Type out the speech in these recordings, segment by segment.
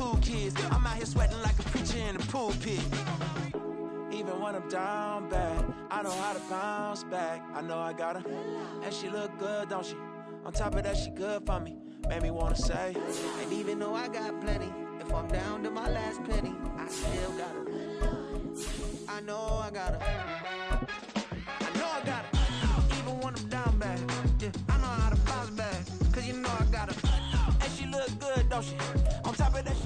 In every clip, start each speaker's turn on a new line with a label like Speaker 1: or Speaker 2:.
Speaker 1: cool kids. I'm out here sweating like a preacher in the pulpit. Even when I'm down bad, I know how to bounce back. I know I got her, and she look good, don't she? On top of that, she good for me. Made me wanna say, and even though I got plenty, if I'm down to my last penny, I still got her. I know I got her. I know I got her. Even when I'm down bad, yeah, I know how to bounce back. Cause you know I got her, and she look good, don't she? On top of that,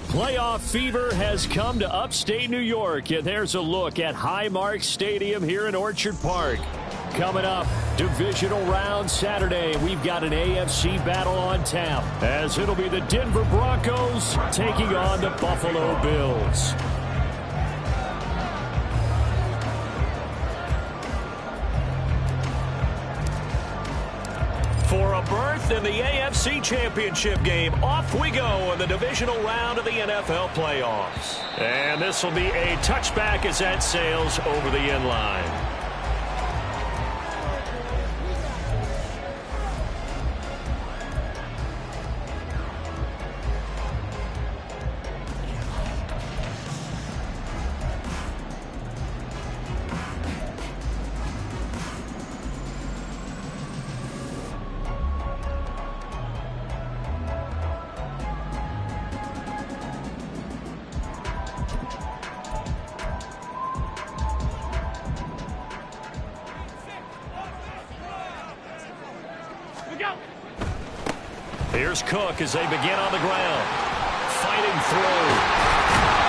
Speaker 2: Playoff fever has come to upstate New York, and there's a look at Highmark Stadium here in Orchard Park. Coming up, divisional round Saturday, we've got an AFC battle on tap, as it'll be the Denver Broncos taking on the Buffalo Bills. For a berth in the AFC Championship game, off we go in the divisional round of the NFL playoffs. And this will be a touchback as that sails over the end line. Here's Cook as they begin on the ground. Fighting through.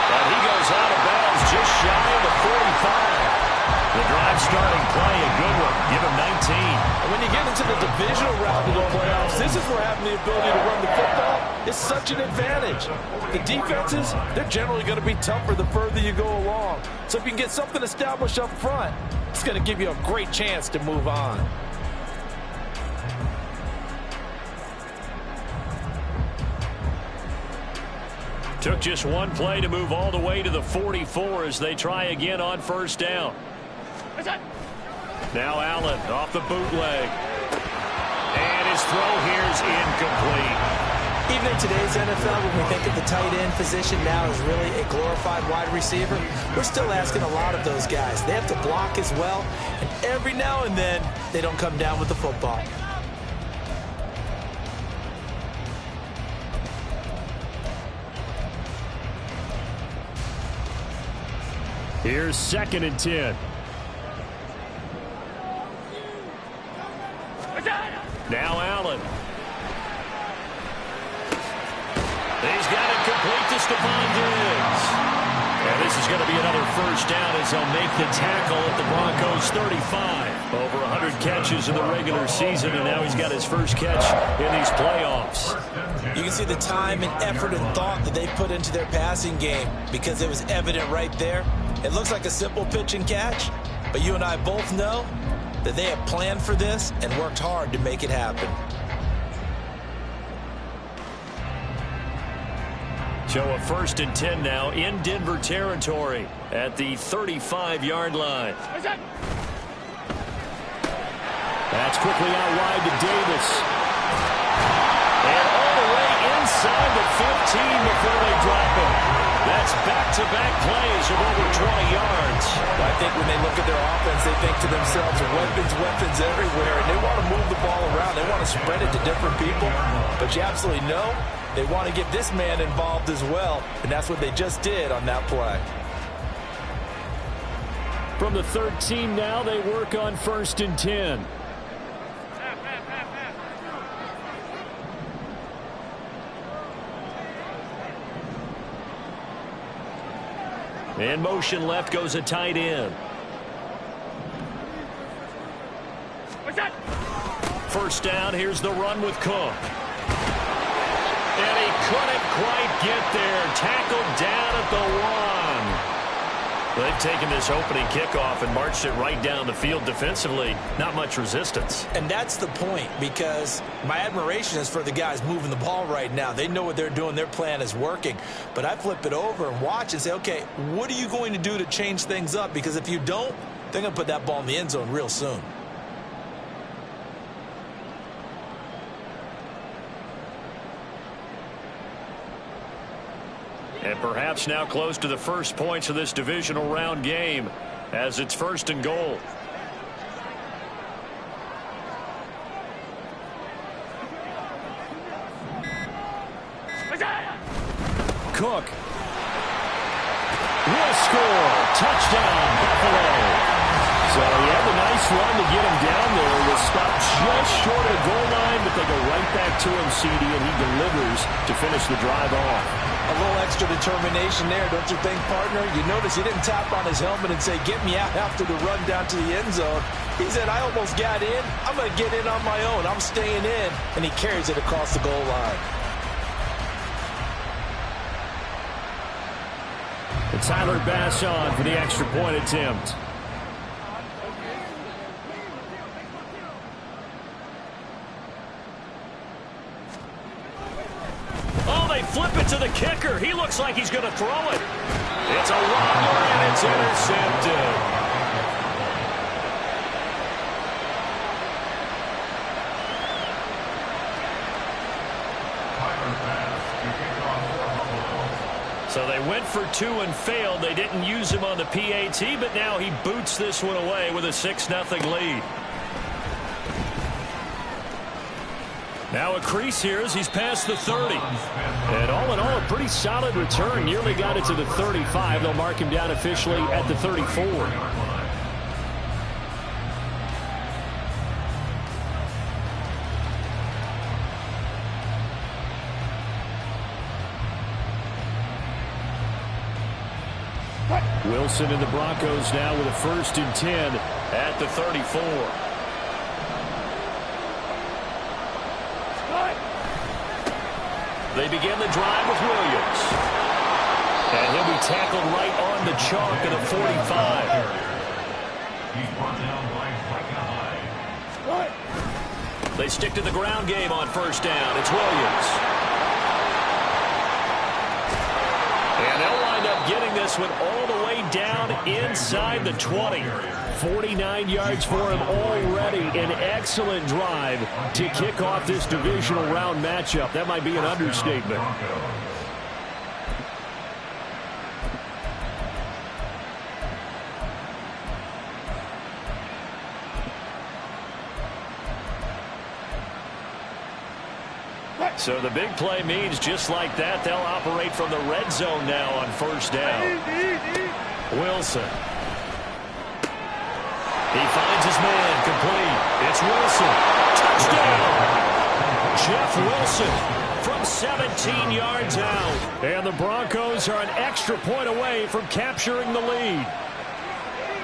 Speaker 2: But he goes out of bounds just shy of the 45. The drive starting play, a good one. Give him 19.
Speaker 3: And when you get into the divisional round of the playoffs, this is where having the ability to run the football is such an advantage. The defenses, they're generally going to be tougher the further you go along. So if you can get something established up front, it's going to give you a great chance to move on.
Speaker 2: Took just one play to move all the way to the 44 as they try again on first down. Now Allen off the bootleg. And his throw here is incomplete.
Speaker 4: Even in today's NFL, when we think of the tight end position now as really a glorified wide receiver, we're still asking a lot of those guys. They have to block as well, and every now and then, they don't come down with the football.
Speaker 2: Here's 2nd and 10. Now Allen. He's got it complete to Stephon Diggs. And this is going to be another first down as they'll make the tackle at the Broncos' 35. Over 100 catches in the regular season, and now he's got his first catch in these playoffs.
Speaker 4: You can see the time and effort and thought that they put into their passing game because it was evident right there. It looks like a simple pitch and catch, but you and I both know that they have planned for this and worked hard to make it happen.
Speaker 2: So a 1st and 10 now in Denver territory at the 35-yard line. That's quickly out wide to Davis. And all the way inside the 15 before they drop him. That's back-to-back plays of over 20 yards.
Speaker 3: I think when they look at their offense, they think to themselves, weapons everywhere, and they want to move the ball around. They want to spread it to different people. But you absolutely know they want to get this man involved as well, and that's what they just did on that play.
Speaker 2: From the 13 now, they work on 1st and 10. In motion left goes a tight end. First down, here's the run with Cook. And he couldn't quite get there. Tackled down at the 1. They've taken this opening kickoff and marched it right down the field defensively. Not much resistance.
Speaker 4: And that's the point, because my admiration is for the guys moving the ball right now. They know what they're doing. Their plan is working. But I flip it over and watch and say, okay, what are you going to do to change things up? Because if you don't, they're going to put that ball in the end zone real soon.
Speaker 2: And perhaps now close to the first points of this divisional round game as it's 1st and goal. Cook will score. Touchdown, Buffalo. So he had a nice run to get him down there. Was stopped just short of the goal line, but they go right back to him, CD, and he delivers to finish the drive off.
Speaker 3: A little extra determination there, don't you think, partner? You notice he didn't tap on his helmet and say, get me out after the run down to the end zone. He said, I almost got in. I'm going to get in on my own. I'm staying in. And he carries it across the goal line.
Speaker 2: And Tyler Bass on for the extra point attempt. Oh, they flip it to the kicker. He looks like he's going to throw it. It's a wobbler, and it's intercepted. So they went for 2 and failed. They didn't use him on the PAT, but now he boots this one away with a 6-0 lead. Now a crease here as he's past the 30. And all in all, a pretty solid return. Nearly got it to the 35. They'll mark him down officially at the 34. Wilson and the Broncos now with a 1st and 10 at the 34. They begin the drive with Williams. And he'll be tackled right on the chalk of the 45. They stick to the ground game on 1st down. It's Williams. And they'll wind up getting this one all the way down inside the 20. 49 yards for him already. An excellent drive to kick off this divisional round matchup. That might be an understatement. So the big play means just like that, they'll operate from the red zone now on 1st down. Wilson. He finds his man complete. It's Wilson. Touchdown! Jeff Wilson from 17 yards out. And the Broncos are an extra point away from capturing the lead.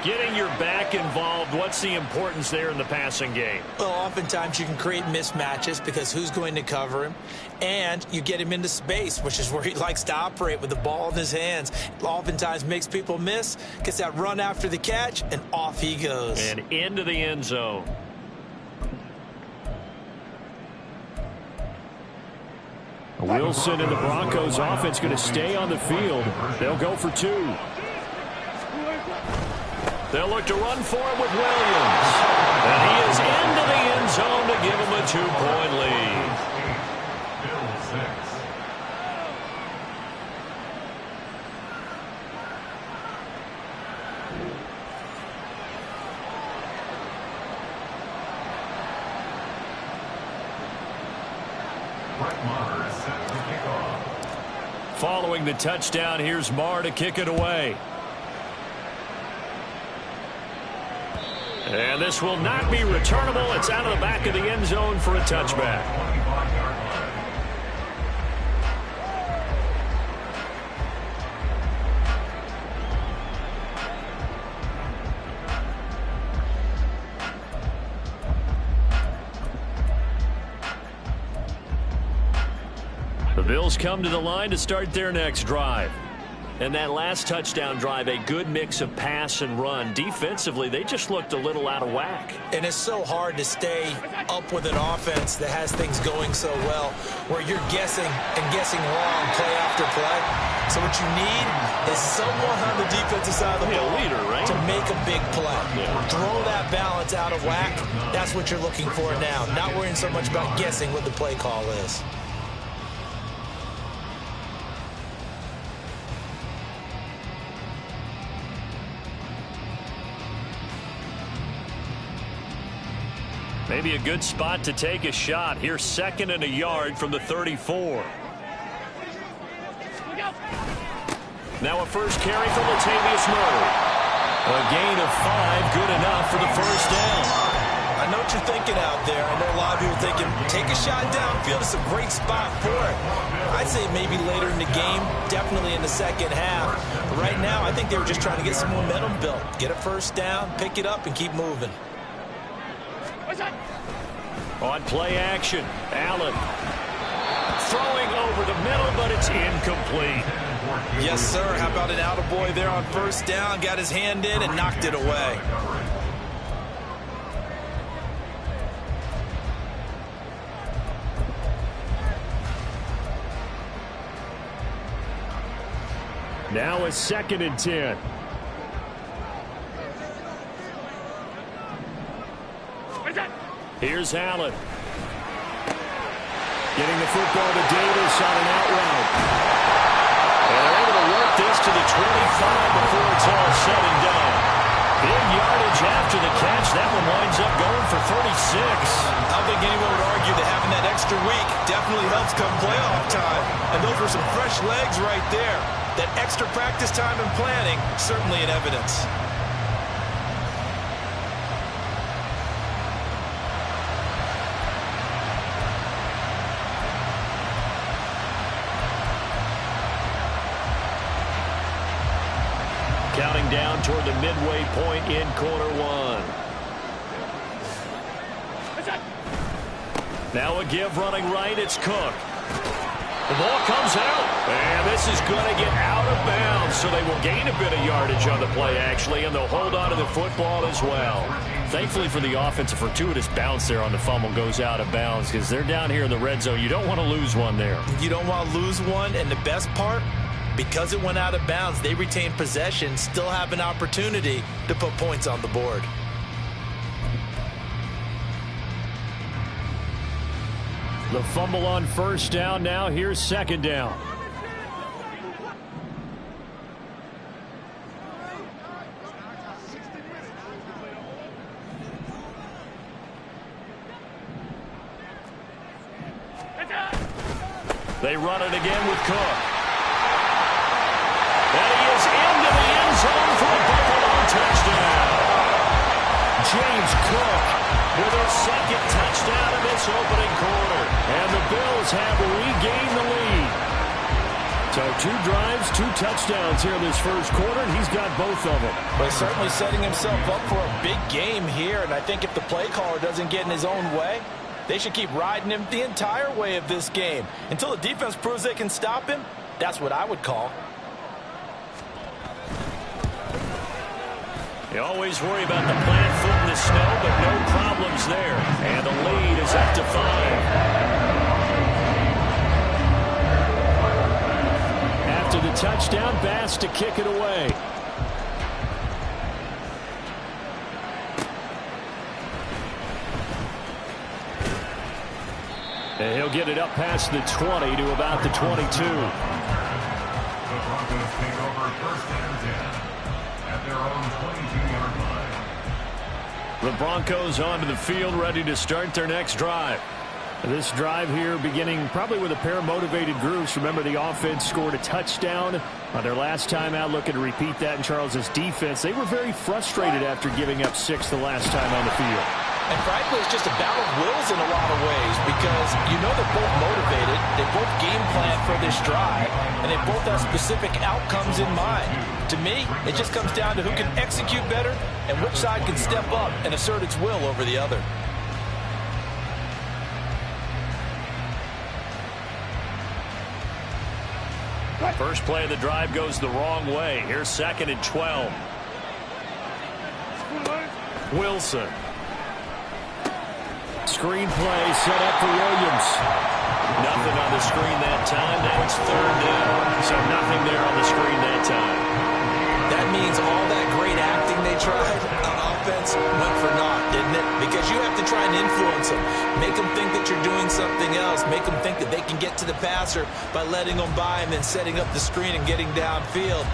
Speaker 2: Getting your back involved, what's the importance there in the passing game?
Speaker 4: Well, oftentimes you can create mismatches because who's going to cover him? And you get him into space, which is where he likes to operate with the ball in his hands. Oftentimes makes people miss, gets that run after the catch, and off he goes.
Speaker 2: And into the end zone. Wilson and the Broncos offense going to stay on the field. They'll go for 2. They'll look to run for it with Williams. And he is into the end zone to give him a 2-point lead. Following the touchdown, here's Marr to kick it away. And this will not be returnable. It's out of the back of the end zone for a touchback. The Bills come to the line to start their next drive. And that last touchdown drive, a good mix of pass and run. Defensively, they just looked a little out of whack.
Speaker 4: And it's so hard to stay up with an offense that has things going so well, where you're guessing and guessing wrong play after play. So what you need is someone on the defensive side of the ball
Speaker 2: leader, right?
Speaker 4: to make a big play. Throw that balance out of whack. That's what you're looking for now. Not worrying so much about guessing what the play call is.
Speaker 2: Maybe a good spot to take a shot. Here's 2nd and a yard from the 34. Now a first carry from Latavius Murray. A gain of 5, good enough for the first down.
Speaker 4: I know what you're thinking out there. I know a lot of you are thinking, take a shot downfield. It's a great spot for it. I'd say maybe later in the game, definitely in the second half. But right now, I think they were just trying to get some momentum built. Get a first down, pick it up, and keep moving.
Speaker 2: On play action, Allen throwing over the middle, but it's incomplete.
Speaker 4: Yes, sir. How about an attaboy there on first down? Got his hand in and knocked it away.
Speaker 2: Now a 2nd and 10. Here's Allen. Getting the football to Davis on an out route. And they're able to work this to the 25 before it's all said and done. Big yardage after the catch. That one winds up going for 36.
Speaker 4: I don't think anyone would argue that having that extra week definitely helps come playoff time. And those were some fresh legs right there. That extra practice time and planning, certainly in evidence.
Speaker 2: Counting down toward the midway point in quarter one. Now a give running right. It's Cook. The ball comes out, and this is going to get out of bounds, so they will gain a bit of yardage on the play, actually, and they'll hold on to the football as well. Thankfully for the offense, a fortuitous bounce there on the fumble goes out of bounds because they're down here in the red zone. You don't want to lose one there.
Speaker 4: You don't want to lose one, and the best part, because it went out of bounds, they retain possession, still have an opportunity to put points on the board.
Speaker 2: The fumble on first down. Now here's 2nd down. They run it again with Cook. And he is into the end zone for a Buffalo touchdown. James Cook with their 2nd touchdown of this opening quarter. And the Bills have regained the lead. So 2 drives, 2 touchdowns here in this first quarter, and he's got both of them.
Speaker 4: But certainly setting himself up for a big game here, and I think if the play caller doesn't get in his own way, they should keep riding him the entire way of this game. Until the defense proves they can stop him, that's what I would call.
Speaker 2: You always worry about the plant foot in the snow, but no problems there. And the lead is up to 5. After the touchdown, Bass to kick it away. And he'll get it up past the 20 to about the 22.
Speaker 5: The Broncos take over 1st and 10 at their own 22-yard line.
Speaker 2: The Broncos onto the field, ready to start their next drive. This drive here beginning probably with a pair of motivated groups. Remember, the offense scored a touchdown on their last time out, looking to repeat that in Charles's defense. They were very frustrated after giving up 6 the last time on the field.
Speaker 4: And frankly, it's just a battle of wills in a lot of ways because you know they're both motivated, they both game plan for this drive, and they both have specific outcomes in mind. To me, it just comes down to who can execute better and which side can step up and assert its will over the other.
Speaker 2: First play of the drive goes the wrong way. Here's 2nd and 12. Wilson. Screen play set up for Williams. Nothing on the screen that time. Now it's 3rd down. So nothing there on the screen that time.
Speaker 4: That means all that great acting they tried on offense went for naught, didn't it? Because you have to try and influence them. Make them think that you're doing something else. Make them think that they can get to the passer by letting them by and then setting up the screen and getting downfield.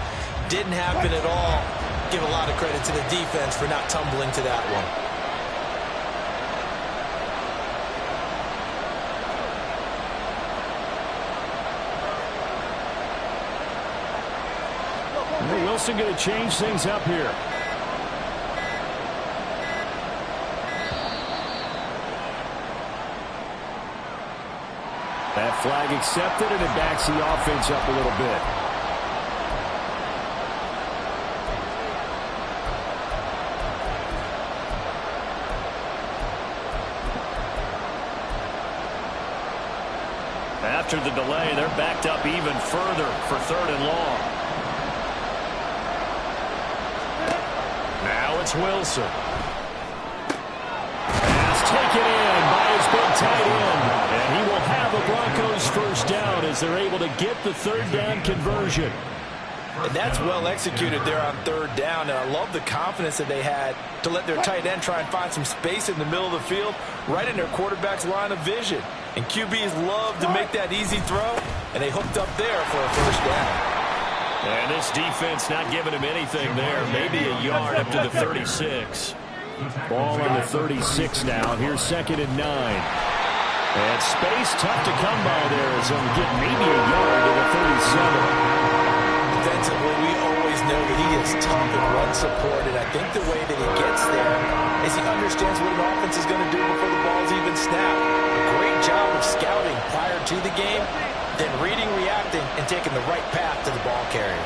Speaker 4: Didn't happen at all. Give a lot of credit to the defense for not tumbling to that one.
Speaker 2: Wilson going to change things up here. That flag accepted, and it backs the offense up a little bit. After the delay, they're backed up even further for 3rd and long. Now it's Wilson. Pass taken in by his big tight end. And he will have the Broncos first down as they're able to get the 3rd down conversion.
Speaker 4: And that's well executed there on 3rd down. And I love the confidence that they had to let their tight end try and find some space in the middle of the field, right in their quarterback's line of vision. And QBs love to make that easy throw, and they hooked up there for a first down.
Speaker 2: And this defense not giving him anything there. Maybe a yard up to the 36. Ball on the 36 now. Here's 2nd and 9. And space tough to come by there as they'll get maybe a yard to the 37.
Speaker 4: Defensively, we always know that he is tough and run-supported. I think the way that he gets there is he understands what an offense is going to do before the ball's even snapped. A great job of scouting prior to the game, then reading, reacting, and taking the right path to the ball carrier.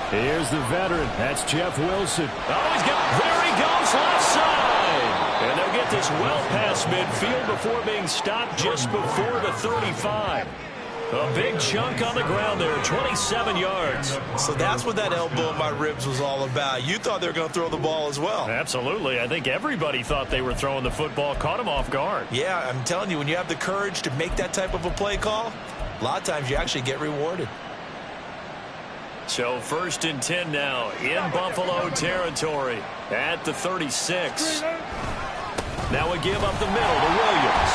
Speaker 2: Here's the veteran. That's Jeff Wilson. Oh, there he goes, left side. And they'll get this well past midfield before being stopped just before the 35. A big chunk on the ground there, 27 yards.
Speaker 4: So that's what that elbow in my ribs was all about. You thought they were going to throw the ball as well.
Speaker 2: Absolutely. I think everybody thought they were throwing the football, caught him off guard.
Speaker 4: Yeah, I'm telling you, when you have the courage to make that type of a play call, a lot of times you actually get rewarded.
Speaker 2: So 1st and 10 now in Buffalo territory at the 36. Now a give up the middle to Williams.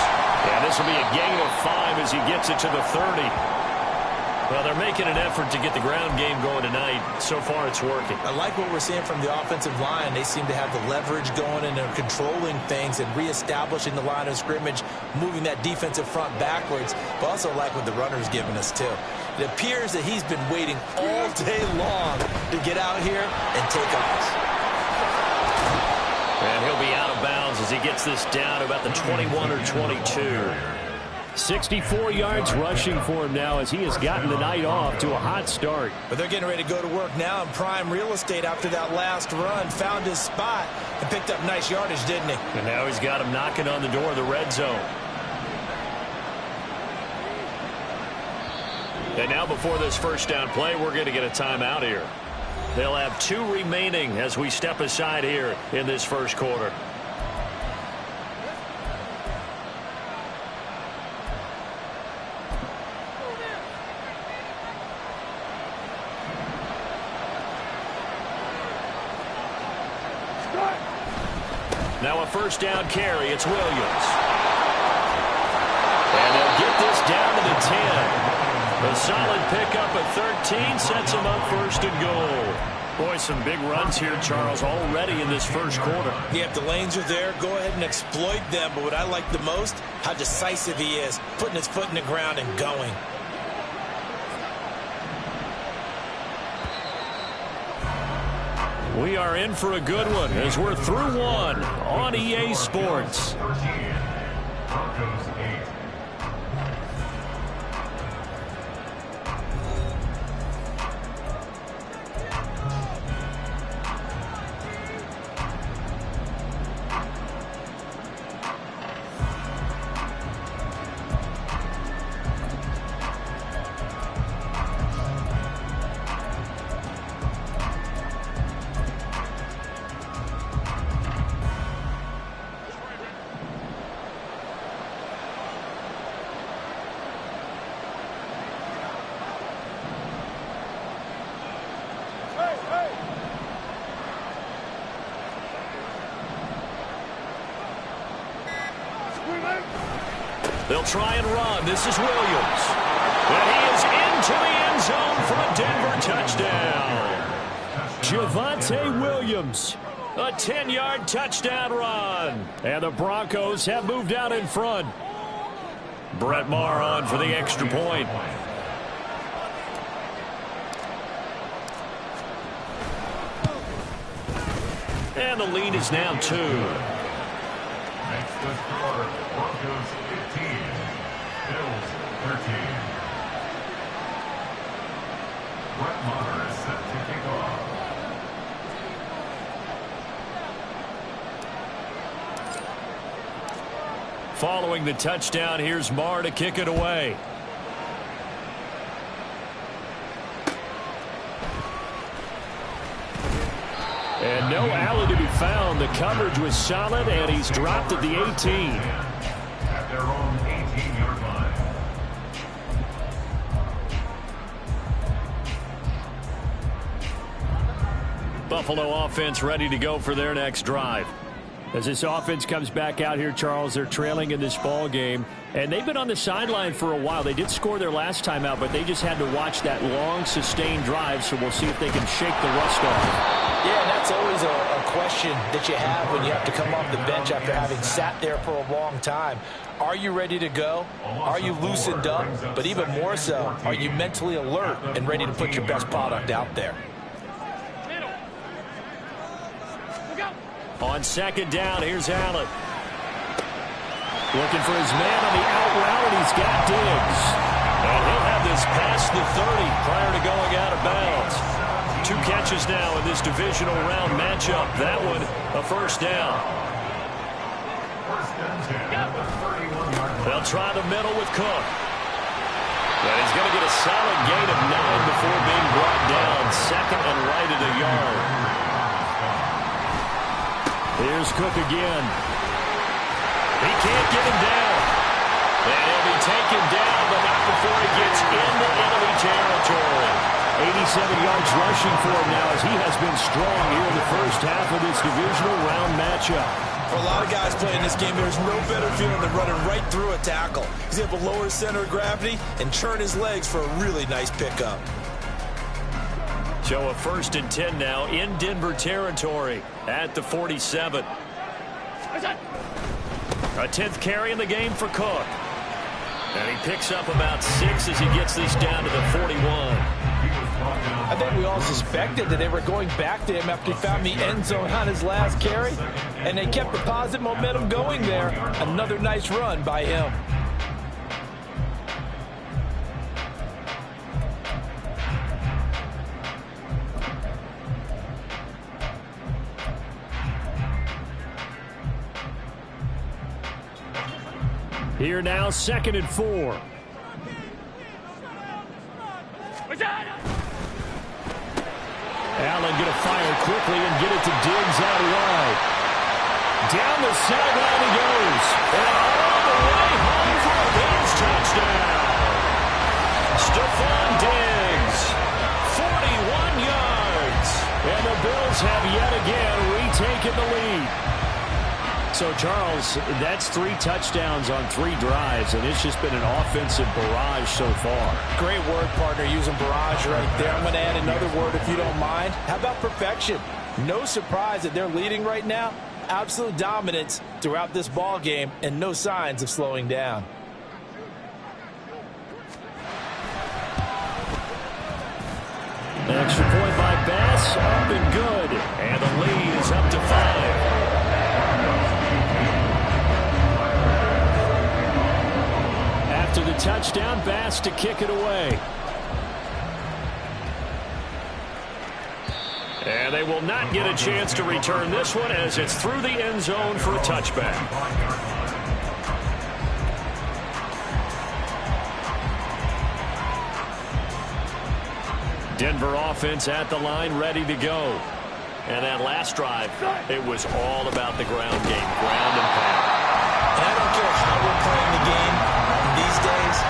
Speaker 2: And this will be a gain of 5 as he gets it to the 30. Well, they're making an effort to get the ground game going tonight. So far, it's working.
Speaker 4: I like what we're seeing from the offensive line. They seem to have the leverage going, and they're controlling things and reestablishing the line of scrimmage, moving that defensive front backwards. But also like what the runner's giving us, too. It appears that he's been waiting all day long to get out here and take off.
Speaker 2: And he'll be out of bounds as he gets this down about the 21 or 22. 64 yards rushing for him now as he has gotten the night off to a hot start.
Speaker 4: But they're getting ready to go to work now in prime real estate after that last run. Found his spot and picked up nice yardage, didn't he?
Speaker 2: And now he's got him knocking on the door of the red zone. And now before this first down play, we're going to get a timeout here. They'll have 2 remaining as we step aside here in this first quarter. Now a first down carry. It's Williams. And they'll get this down to the 10. A solid pickup at 13 sets him up 1st and goal. Boy, some big runs here, Charles, already in this first quarter.
Speaker 4: Yeah, if the lanes are there, go ahead and exploit them. But what I like the most, how decisive he is, putting his foot in the ground and going.
Speaker 2: We are in for a good one as we're through one on EA Sports.
Speaker 5: Broncos 8.
Speaker 2: They'll try and run. This is Williams. And he is into the end zone for a Denver touchdown. Javonte Williams, a 10-yard touchdown run. And the Broncos have moved out in front. Brett Maher on for the extra point. And the lead is now 2.
Speaker 5: Makes the score Broncos 15, Bills 13. Brett Maher is set to kick off.
Speaker 2: Following the touchdown, here's Maher to kick it away. And no Allen to be found. The coverage was solid, and he's dropped at the 18.
Speaker 5: At their own 18-yard line.
Speaker 2: Buffalo offense ready to go for their next drive. As this offense comes back out here, Charles, they're trailing in this ball game, and they've been on the sideline for a while. They did score their last time out, but they just had to watch that long, sustained drive, so we'll see if they can shake the rust off.
Speaker 4: Yeah, that's always a question that you have when you have to come off the bench after having sat there for a long time. Are you ready to go? Are you loosened up? But even more so, are you mentally alert and ready to put your best product out there?
Speaker 2: On second down, here's Allen. Looking for his man on the out route, and he's got Diggs. And he'll have this past the 30 prior to going out of bounds. 2 catches now in this divisional round matchup. That one, a first down. They'll try the middle with Cook. But he's going to get a solid gain of 9 before being brought down. Second and right at the yard. Here's Cook again. He can't get him down. And he'll be taken down, but not before he gets into enemy territory. 87 yards rushing for him now as he has been strong here in the first half of this divisional round matchup.
Speaker 4: For a lot of guys playing this game, there's no better feeling than running right through a tackle. He's able to lower his center of gravity and turn his legs for a really nice pickup.
Speaker 2: So a 1st and 10 now in Denver territory at the 47. A 10th carry in the game for Cook. And he picks up about 6 as he gets this down to the 41.
Speaker 4: I think we all suspected that they were going back to him after he found the end zone on his last carry. And they kept the positive momentum going there. Another nice run by him.
Speaker 2: Here now, 2nd and 4. Allen going to fire quickly and get it to Diggs out wide. Down the sideline he goes. And all the way home for a Bills touchdown. Stephon Diggs, 41 yards. And the Bills have yet again retaken the lead. So, Charles, that's 3 touchdowns on 3 drives, and it's just been an offensive barrage so far.
Speaker 4: Great word, partner, using barrage right there. I'm going to add another word if you don't mind. How about perfection? No surprise that they're leading right now. Absolute dominance throughout this ball game and no signs of slowing down.
Speaker 2: Extra point by Bass, up and good. And the lead is up to 5. After the touchdown, Bass to kick it away. And they will not get a chance to return this one as it's through the end zone for a touchback. Denver offense at the line, ready to go. And that last drive, it was all about the ground game, ground and pound.
Speaker 4: And I don't care how we're playing the game these days,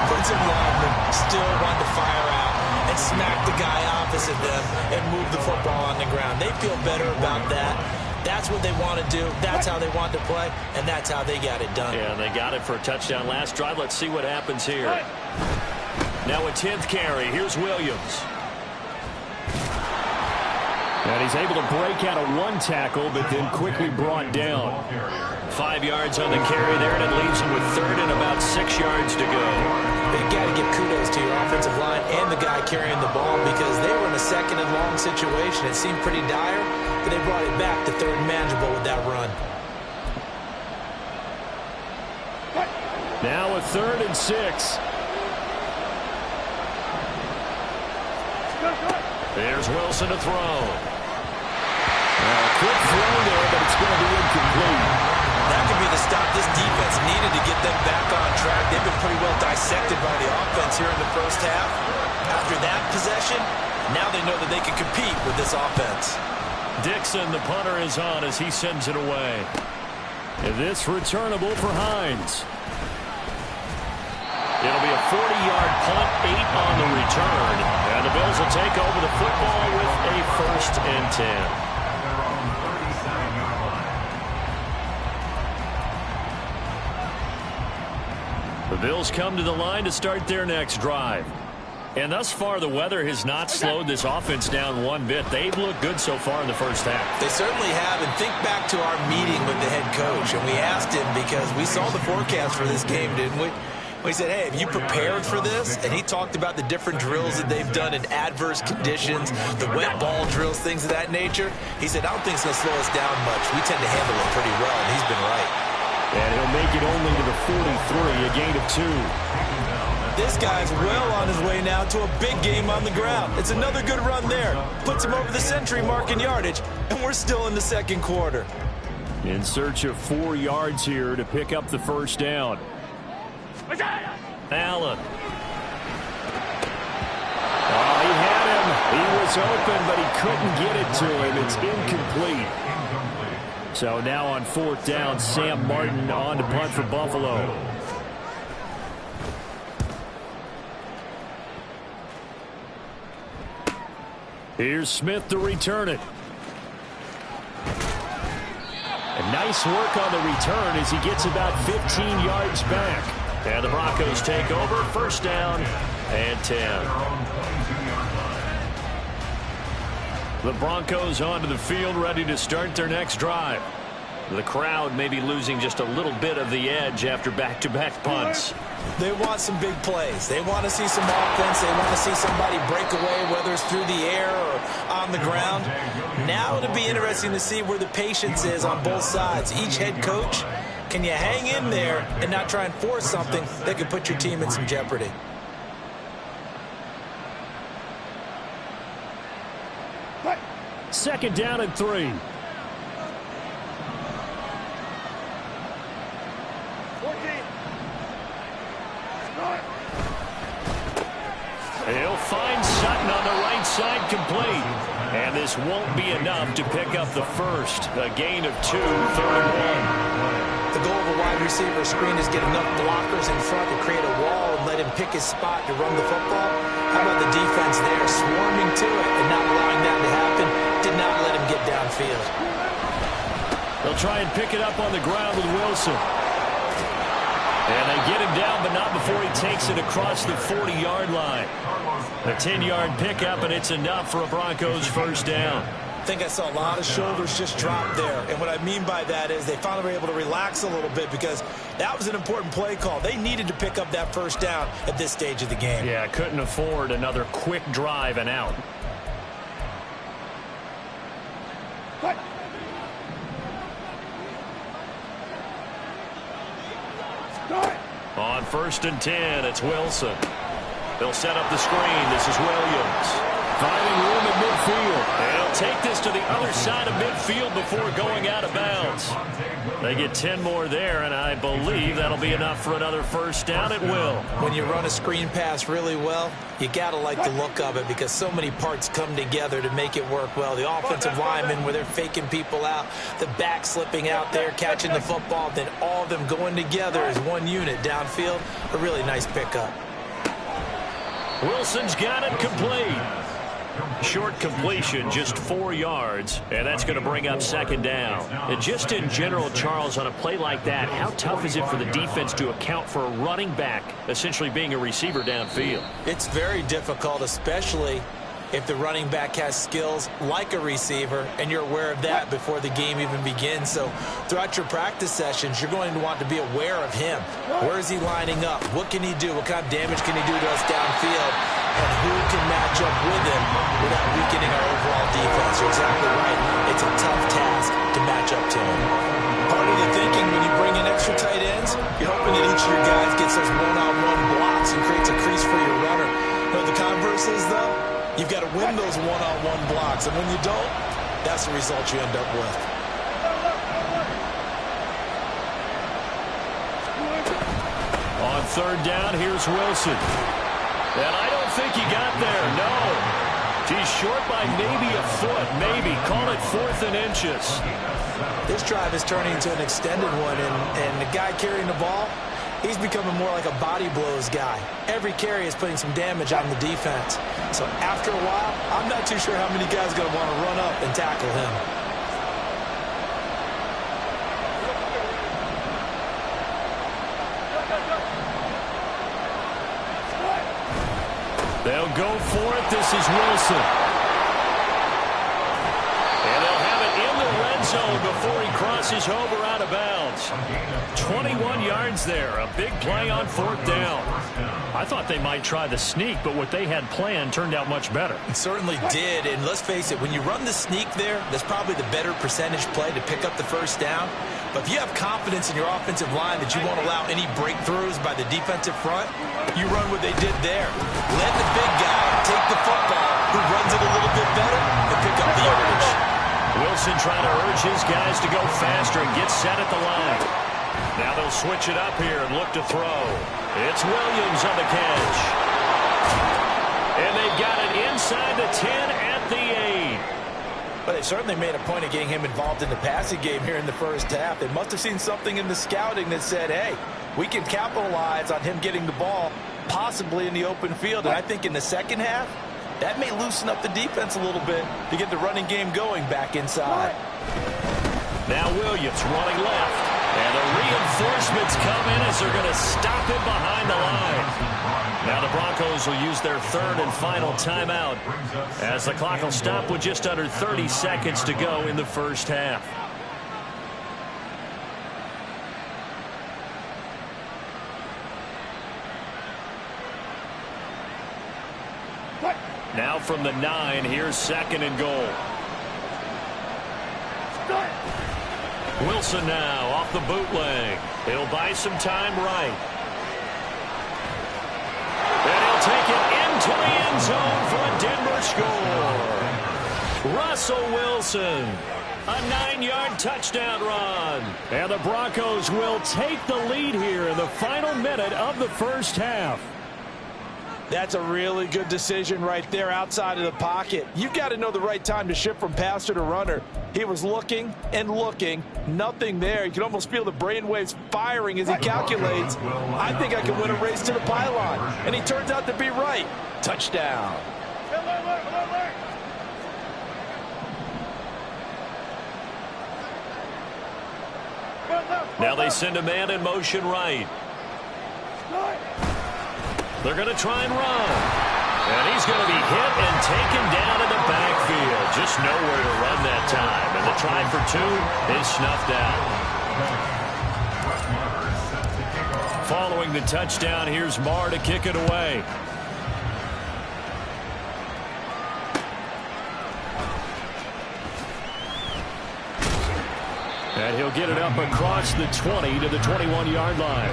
Speaker 4: offensive linemen still want to fire out and smack the guy opposite them and move the football on the ground. They feel better about that. That's what they want to do. That's how they want to play, and that's how they got it done.
Speaker 2: Yeah, they got it for a touchdown last drive. Let's see what happens here. Now a 10th carry. Here's Williams. And he's able to break out of 1 tackle, but then quickly brought down. 5 yards on the carry there, and it leaves him with 3rd and about 6 yards to go.
Speaker 4: You got to give kudos to your offensive line and the guy carrying the ball because they were in a 2nd and long situation. It seemed pretty dire, but they brought it back to 3rd and manageable with that run.
Speaker 2: Now a 3rd and 6. There's Wilson to throw. Quick throw there, but it's going to be incomplete.
Speaker 4: That could be the stop this defense needed to get them back on track. They've been pretty well dissected by the offense here in the first half. After that possession, now they know that they can compete with this offense.
Speaker 2: Dixon, the punter, is on as he sends it away. And this returnable for Hines. It'll be a 40-yard punt, 8 on the return. And the Bills will take over the football with a 1st and 10. The Bills come to the line to start their next drive. And thus far, the weather has not slowed this offense down one bit. They've looked good so far in the first half.
Speaker 4: They certainly have. And think back to our meeting with the head coach. And we asked him because we saw the forecast for this game, didn't we? We said, hey, have you prepared for this? And he talked about the different drills that they've done in adverse conditions, the wet ball drills, things of that nature. He said, I don't think it's going to slow us down much. We tend to handle it pretty well, and he's been right.
Speaker 2: And he'll make it only to the 43, a gain of 2.
Speaker 4: This guy's well on his way now to a big game on the ground. It's another good run there. Puts him over the century mark in yardage, and we're still in the 2nd quarter.
Speaker 2: In search of 4 yards here to pick up the 1st down. Allen. Oh, he had him. He was open, but he couldn't get it to him. It's incomplete. So now on 4th down, Sam Martin on to punt for Buffalo. Here's Smith to return it. And nice work on the return as he gets about 15 yards back. And the Broncos take over, 1st down and 10. The Broncos onto the field, ready to start their next drive. The crowd may be losing just a little bit of the edge after back-to-back punts.
Speaker 4: They want some big plays. They want to see some offense. They want to see somebody break away, whether it's through the air or on the ground. Now it'll be interesting to see where the patience is on both sides. Each head coach, can you hang in there and not try and force something that could put your team in some jeopardy?
Speaker 2: Second down and 3. He'll find Sutton on the right side, complete. And this won't be enough to pick up the 1st. A gain of 2, 3rd and 1.
Speaker 4: The goal of a wide receiver screen is get enough blockers in front to create a wall and let him pick his spot to run the football. How about the defense there, swarming to it and not allowing that to happen? Did not let him get downfield.
Speaker 2: They'll try and pick it up on the ground with Wilson. And they get him down, but not before he takes it across the 40-yard line. A 10-yard pickup, and it's enough for a Broncos 1st down.
Speaker 4: I think I saw a lot of shoulders just drop there. And what I mean by that is they finally were able to relax a little bit because that was an important play call. They needed to pick up that 1st down at this stage of the game.
Speaker 2: Yeah, couldn't afford another quick drive and out. On 1st and 10, it's Wilson. They'll set up the screen. This is Williams. Finding room at midfield. And he'll take this to the other side of midfield before going out of bounds. They get 10 more there, and I believe that'll be enough for another 1st down at will.
Speaker 4: When you run a screen pass really well, you got to like the look of it because so many parts come together to make it work well. The offensive linemen where they're faking people out, the back slipping out there, catching the football, then all of them going together as one unit downfield. A really nice pickup.
Speaker 2: Wilson's got it complete. Short completion, just 4 yards, and that's going to bring up 2nd down. And just in general, Charles, on a play like that, how tough is it for the defense to account for a running back essentially being a receiver downfield?
Speaker 4: It's very difficult, especially if the running back has skills like a receiver, and you're aware of that before the game even begins. So throughout your practice sessions, you're going to want to be aware of him. Where is he lining up? What can he do? What kind of damage can he do to us downfield? And who can match up with him without weakening our overall defense? You're exactly right. It's a tough task to match up to him. Part of the thinking when you bring in extra tight ends, you're hoping that each of your guys gets those one-on-one blocks and creates a crease for your runner. You know, the converse is, though, you've got to win those one-on-one blocks. And when you don't, that's the result you end up with.
Speaker 2: On third down, here's Wilson. And I don't think he got there, no. He's short by maybe a foot, maybe. Call it 4th and inches.
Speaker 4: This drive is turning into an extended one, and the guy carrying the ball, he's becoming more like a body blows guy. Every carry is putting some damage on the defense. So after a while, I'm not too sure how many guys are going to want to run up and tackle him.
Speaker 2: They'll go for it. This is Wilson. And they'll have it in the red zone before he crosses over out of bounds. 21 yards there. A big play on 4th down. I thought they might try the sneak, but what they had planned turned out much better.
Speaker 4: It certainly did, and let's face it, when you run the sneak there, that's probably the better percentage play to pick up the first down. But if you have confidence in your offensive line that you won't allow any breakthroughs by the defensive front, you run what they did there. Let the big guy take the football, who runs it a little bit better, and pick up the yardage.
Speaker 2: Wilson trying to urge his guys to go faster and get set at the line. Now they'll switch it up here and look to throw. It's Williams on the catch. And they've got it inside the 10 at the 8.
Speaker 4: But they certainly made a point of getting him involved in the passing game here in the first half. They must have seen something in the scouting that said, hey, we can capitalize on him getting the ball, possibly in the open field. And I think in the second half, that may loosen up the defense a little bit to get the running game going back inside.
Speaker 2: Now Williams running left. And the reinforcements come in as they're going to stop him behind the line. Now the Broncos will use their 3rd and final timeout as the clock will stop with just under 30 seconds to go in the first half. Now from the 9, here's 2nd and goal. Wilson now off the bootleg. He'll buy some time right. And he'll take it into the end zone for a Denver score. Russell Wilson, a 9-yard touchdown run. And the Broncos will take the lead here in the final minute of the first half.
Speaker 3: That's a really good decision right there outside of the pocket. You've got to know the right time to shift from passer to runner. He was looking and looking, nothing there. You can almost feel the brainwaves firing as he calculates, I think I can win a race to the pylon. And he turns out to be right. Touchdown.
Speaker 2: Now they send a man in motion right. They're going to try and run. And he's going to be hit and taken down in the backfield. Just nowhere to run that time. And the try for 2 is snuffed out. Following the touchdown, here's Marr to kick it away. And he'll get it up across the 20 to the 21-yard line.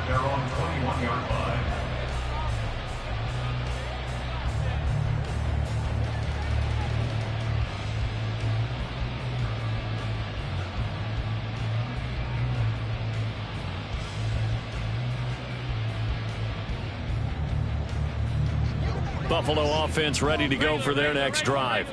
Speaker 5: Their own 21-yard line.
Speaker 2: Buffalo offense ready to go for their next drive.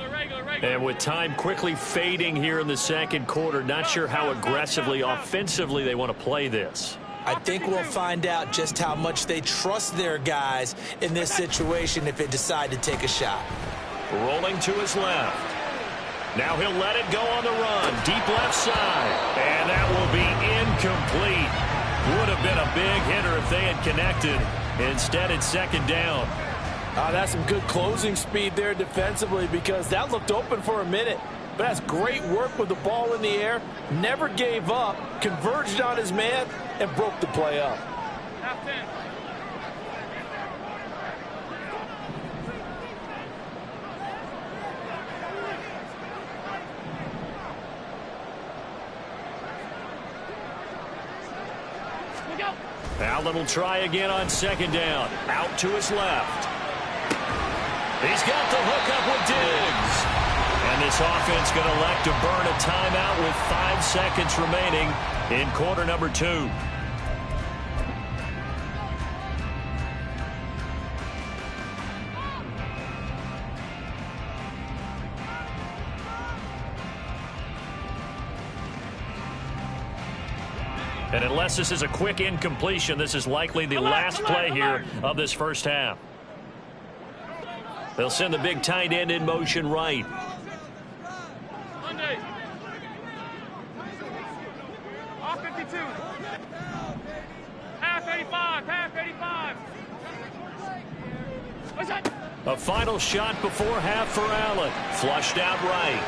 Speaker 2: And with time quickly fading here in the second quarter, not sure how aggressively, offensively they want to play this.
Speaker 4: I think we'll find out just how much they trust their guys in this situation if they decide to take a shot.
Speaker 2: Rolling to his left. Now he'll let it go on the run. Deep left side. And that will be incomplete. Would have been a big hitter if they had connected. Instead, it's second down.
Speaker 3: That's some good closing speed there defensively, because that looked open for a minute. But that's great work with the ball in the air. Never gave up, converged on his man, and broke the play up.
Speaker 2: Allen will try again on second down. Out to his left. He's got the hookup with Diggs. And this offense going to elect to burn a timeout with 5 seconds remaining in quarter number 2. And unless this is a quick incompletion, this is likely the last play here of this first half. They'll send the big tight end in motion right.
Speaker 6: Monday. Off 52. Half 85. Half 85. What's that?
Speaker 2: A final shot before half for Allen. Flushed out right.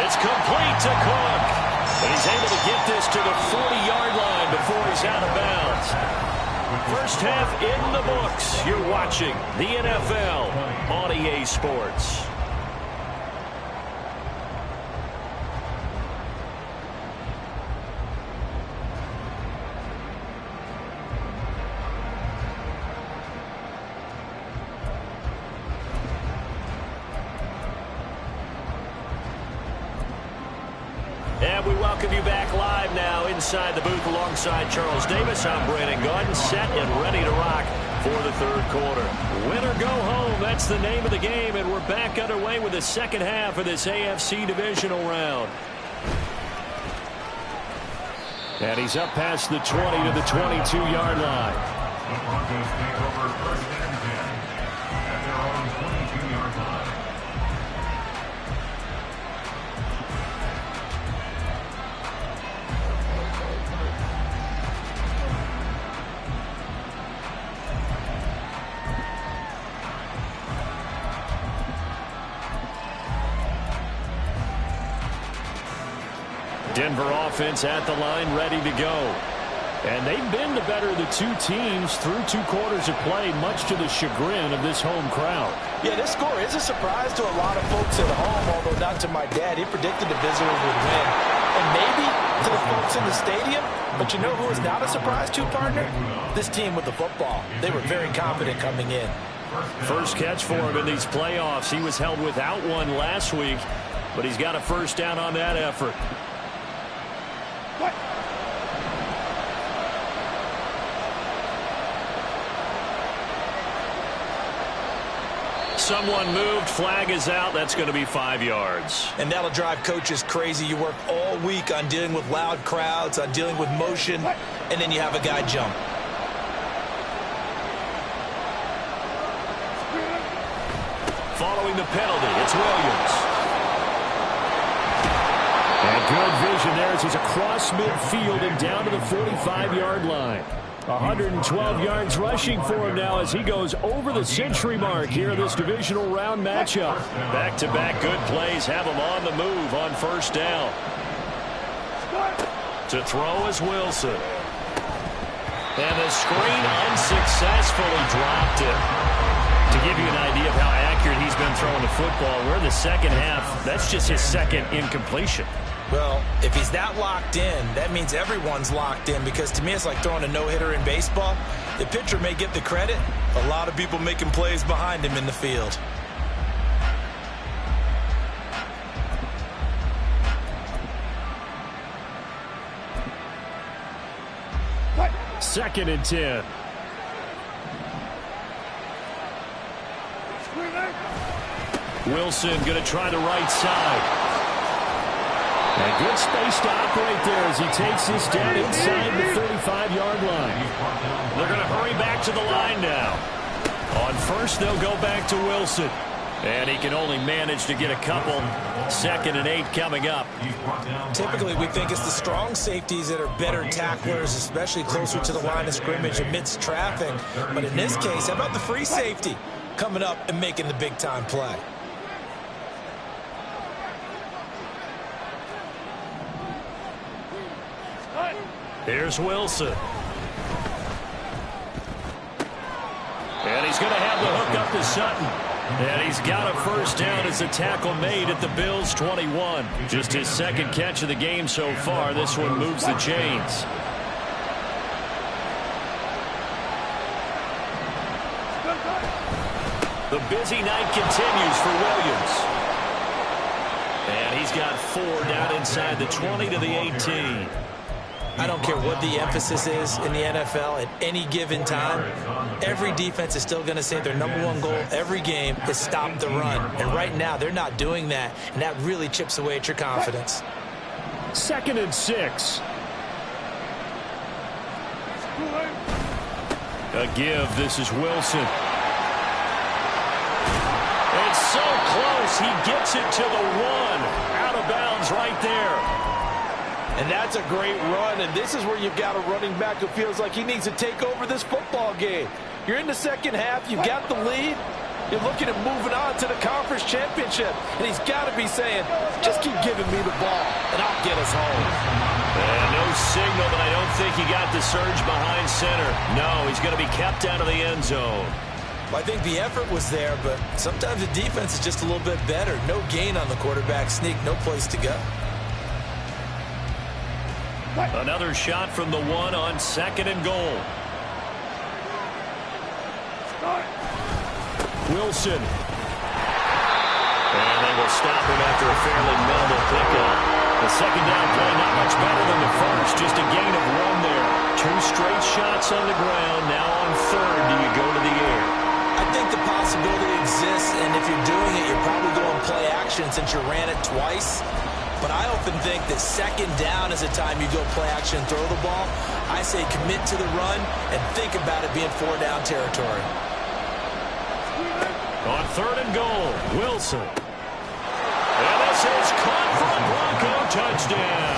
Speaker 2: It's complete to Cook. And he's able to get this to the 40-yard line before he's out of bounds. First half in the books. You're watching the NFL on EA Sports. And we welcome you back live now inside the booth alongside Charles Davis. I'm Brandon Gaudin, set and ready to rock for the third quarter. Win or go home, that's the name of the game, and we're back underway with the second half of this AFC divisional round. And he's up past the 20 to the 22-yard line.
Speaker 5: The Broncos take over first and 10 at their own 22-yard line.
Speaker 2: Denver offense at the line, ready to go. And they've been the better of the two teams through 2 quarters of play, much to the chagrin of this home crowd.
Speaker 4: Yeah, this score is a surprise to a lot of folks at home, although not to my dad. He predicted the visitors would win. And maybe to the folks in the stadium. But you know who is not a surprise to, partner? This team with the football. They were very confident coming in.
Speaker 2: First catch for him in these playoffs. He was held without one last week, but he's got a first down on that effort. Someone moved, flag is out. That's going to be 5 yards.
Speaker 4: And that'll drive coaches crazy. You work all week on dealing with loud crowds, on dealing with motion, and then you have a guy jump.
Speaker 2: Following the penalty, it's Williams. And good vision there as he's across midfield and down to the 45-yard line. 112 yards rushing for him now as he goes over the century mark here in this divisional round matchup. Back-to-back good plays have him on the move on first down. To throw is Wilson. And the screen unsuccessfully dropped it. To give you an idea of how accurate he's been throwing the football, we're in the second half. That's just his second incompletion.
Speaker 4: Well, if he's that locked in, that means everyone's locked in, because to me it's like throwing a no-hitter in baseball. The pitcher may get the credit, a lot of people making plays behind him in the field.
Speaker 2: Second and 10. Wilson going to try the right side. And good space to operate there as he takes this down inside the 35-yard line. They're going to hurry back to the line now. On first, they'll go back to Wilson. And he can only manage to get a couple. 2nd and 8 coming up.
Speaker 4: Typically, we think it's the strong safeties that are better tacklers, especially closer to the line of scrimmage amidst traffic. But in this case, how about the free safety coming up and making the big-time play?
Speaker 2: Here's Wilson. And he's going to have the hook up to Sutton. And he's got a first down as a tackle made at the Bills' 21. Just his 2nd catch of the game so far. This one moves the chains. The busy night continues for Williams. And he's got 4 down inside the 20 to the 18.
Speaker 4: I don't care what the emphasis is in the NFL at any given time. Every defense is still going to say their #1 goal every game is stop the run. And right now, they're not doing that, and that really chips away at your confidence.
Speaker 2: 2nd and 6. A give. This is Wilson. It's so close. He gets it to the 1. Out of bounds right there.
Speaker 3: And that's a great run, and this is where you've got a running back who feels like he needs to take over this football game. You're in the 2nd half, you've got the lead, you're looking at moving on to the conference championship, and he's got to be saying, just keep giving me the ball, and I'll get us home.
Speaker 2: And no signal, but I don't think he got the surge behind center. No, he's going to be kept out of the end zone.
Speaker 4: Well, I think the effort was there, but sometimes the defense is just a little bit better. No gain on the quarterback sneak, no place to go.
Speaker 2: Another shot from the 1 on 2nd and goal. Wilson. And they will stop him after a fairly minimal pickup. The 2nd down play not much better than the first. Just a gain of 1 there. 2 straight shots on the ground. Now on 3rd, do you go to the air?
Speaker 4: I think the possibility exists, and if you're doing it, you're probably going play action since you ran it twice. But I often think that 2nd down is the time you go play action and throw the ball. I say commit to the run and think about it being 4-down territory.
Speaker 2: On 3rd and goal, Wilson. And this is caught for a Bronco touchdown.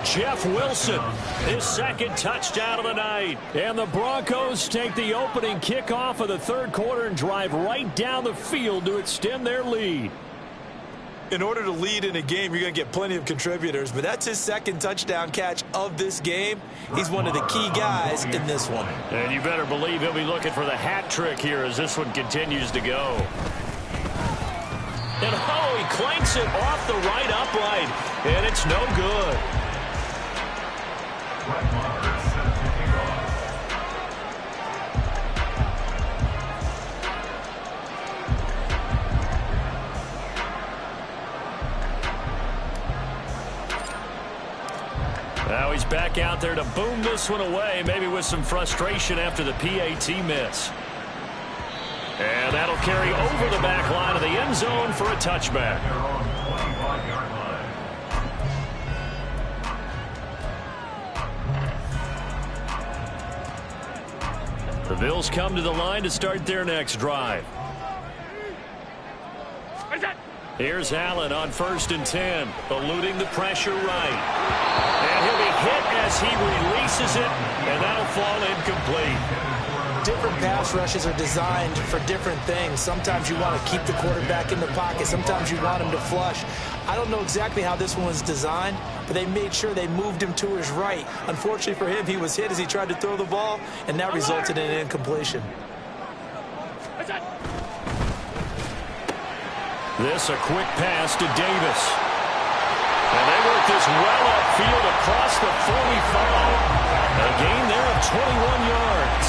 Speaker 2: Jeff Wilson, his 2nd touchdown of the night. And the Broncos take the opening kickoff of the 3rd quarter and drive right down the field to extend their lead.
Speaker 4: In order to lead in a game, you're going to get plenty of contributors, but that's his 2nd touchdown catch of this game. He's one of the key guys in this one.
Speaker 2: And you better believe he'll be looking for the hat trick here as this one continues to go. And oh, he clanks it off the right upright, and it's no good. Now he's back out there to boom this one away, maybe with some frustration after the PAT miss. And that'll carry over the back line of the end zone for a touchback. The Bills come to the line to start their next drive. Here's Allen on 1st and 10, eluding the pressure right. And he'll be hit as he releases it, and that'll fall incomplete.
Speaker 4: Different pass rushes are designed for different things. Sometimes you want to keep the quarterback in the pocket. Sometimes you want him to flush. I don't know exactly how this one was designed, but they made sure they moved him to his right. Unfortunately for him, he was hit as he tried to throw the ball, and that resulted in an incompletion.
Speaker 2: This a quick pass to Davis. And they work this well upfield across the 45. A gain there of 21 yards.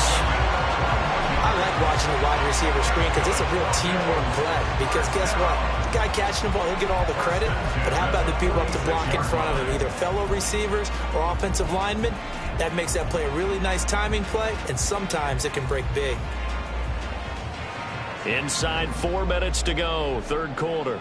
Speaker 4: I like watching the wide receiver screen because it's a real teamwork play. Because guess what? The guy catching the ball, he'll get all the credit. But how about the people up to block in front of him? Either fellow receivers or offensive linemen. That makes that play a really nice timing play. And sometimes it can break big.
Speaker 2: Inside 4 minutes to go, 3rd quarter.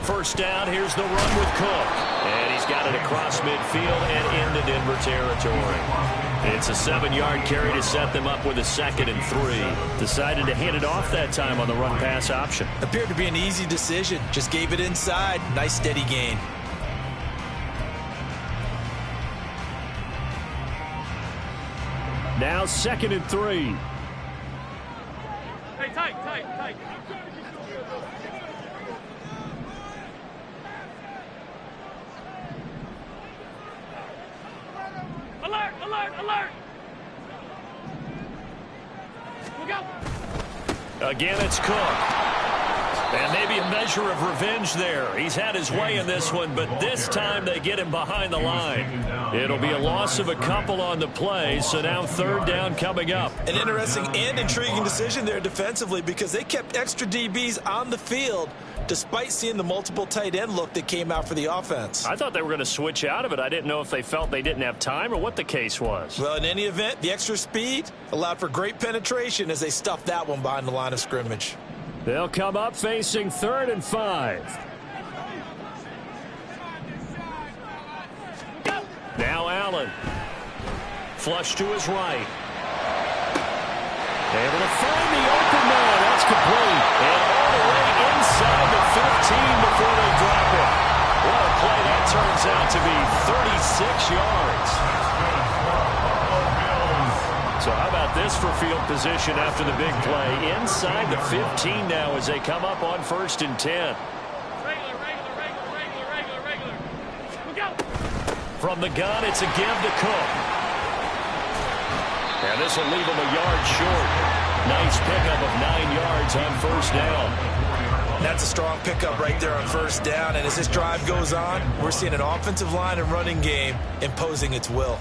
Speaker 2: First down, here's the run with Cook. And he's got it across midfield and into Denver territory. It's a 7-yard carry to set them up with a 2nd and 3. Decided to hand it off that time on the run-pass option.
Speaker 4: Appeared to be an easy decision. Just gave it inside. Nice steady gain.
Speaker 2: Now 2nd and 3.
Speaker 6: Hey, tight. Alert! Look out!
Speaker 2: Again, it's Cook. And maybe a measure of revenge there. He's had his way in this one, but this time they get him behind the line. It'll be a loss of a couple on the play, so now 3rd down coming up.
Speaker 4: An interesting and intriguing decision there defensively because they kept extra DBs on the field despite seeing the multiple tight end look that came out for the offense.
Speaker 2: I thought they were going to switch out of it. I didn't know if they felt they didn't have time or what the case was.
Speaker 4: Well, in any event, the extra speed allowed for great penetration as they stuffed that one behind the line of scrimmage.
Speaker 2: They'll come up facing 3rd and 5. Now Allen. Flush to his right. Able to find the open man. That's complete. And all the way inside the 15 before they drop it. What a play that turns out to be. 36 yards. So how about this for field position after the big play? Inside the 15 now as they come up on 1st and 10.
Speaker 6: Regular. Look out!
Speaker 2: From the gun, it's a give to Cook. And this will leave him a yard short. Nice pickup of 9 yards on 1st down.
Speaker 4: That's a strong pickup right there on 1st down. And as this drive goes on, we're seeing an offensive line and running game imposing its will.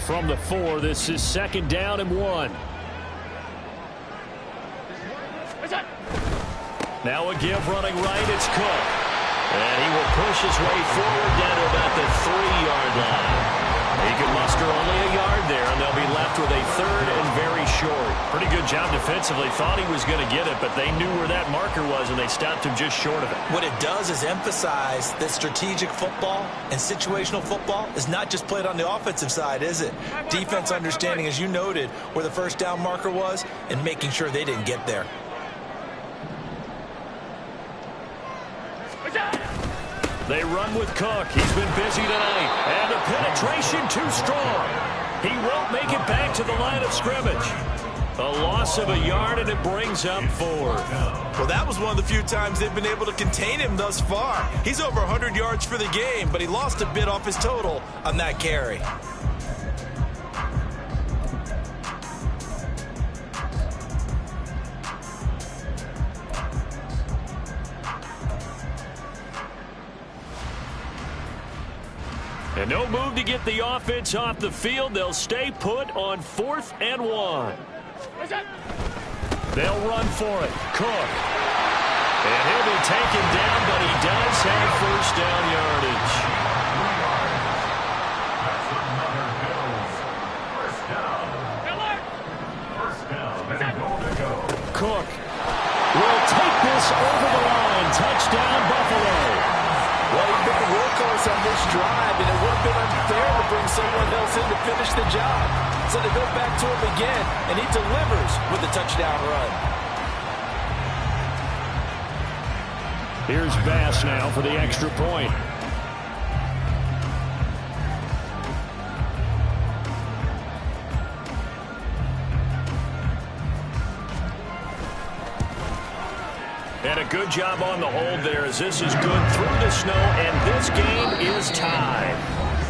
Speaker 2: From the 4, this is 2nd down and 1. Now a give running right, it's Cook. And he will push his way forward down to about the 3-yard line. He can muster only a yard there, and they'll be left with a 3rd and very short. Pretty good job defensively. Thought he was going to get it, but they knew where that marker was, and they stopped him just short of it.
Speaker 4: What it does is emphasize that strategic football and situational football is not just played on the offensive side, is it? Defense understanding, as you noted, where the 1st down marker was and making sure they didn't get there.
Speaker 2: They run with Cook. He's been busy tonight. And the penetration too strong. He won't make it back to the line of scrimmage. A loss of a yard, and it brings up 4th.
Speaker 4: Well, that was one of the few times they've been able to contain him thus far. He's over 100 yards for the game, but he lost a bit off his total on that carry.
Speaker 2: And no move to get the offense off the field. They'll stay put on 4th and 1. They'll run for it. Cook. And he'll be taken down, but he does have 1st down yardage. Cook will take this over the line. Touchdown, Buffalo.
Speaker 3: Well, he's been the workhorse on this drive, and it would have been unfair to bring someone else in to finish the job. So they go back to him again, and he delivers with a touchdown run.
Speaker 2: Here's Bass now for the extra point. And a good job on the hold there as this is good through the snow, and this game is tied.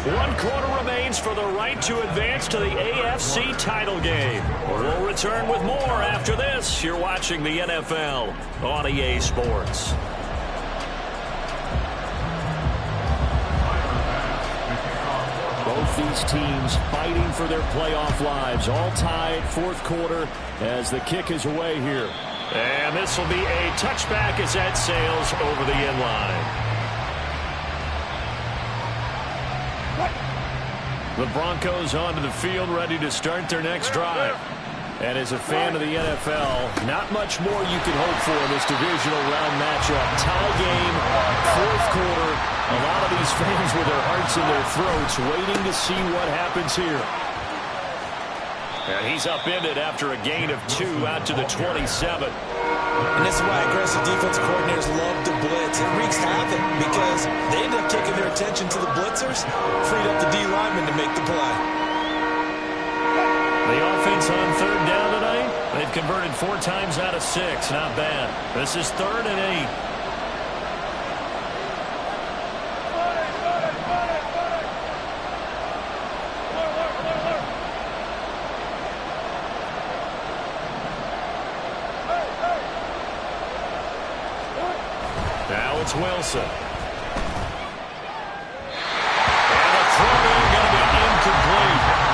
Speaker 2: 1 quarter remains for the right to advance to the AFC title game. We'll return with more after this. You're watching the NFL on EA Sports. Both these teams fighting for their playoff lives, all tied 4th quarter as the kick is away here. And this will be a touchback as that sails over the end line. The Broncos onto the field ready to start their next drive. And as a fan of the NFL, not much more you can hope for in this divisional round matchup. Tie game, fourth quarter. A lot of these fans with their hearts in their throats waiting to see what happens here. And he's upended after a gain of 2 out to the 27.
Speaker 4: And this is why aggressive defensive coordinators love to blitz. It wreaks havoc because they end up taking their attention to the blitzers, freed up the D lineman to make the play.
Speaker 2: The offense on third down tonight, they've converted 4 times out of 6. Not bad. This is 3rd and 8. Now it's Wilson. And a throw in going to be incomplete.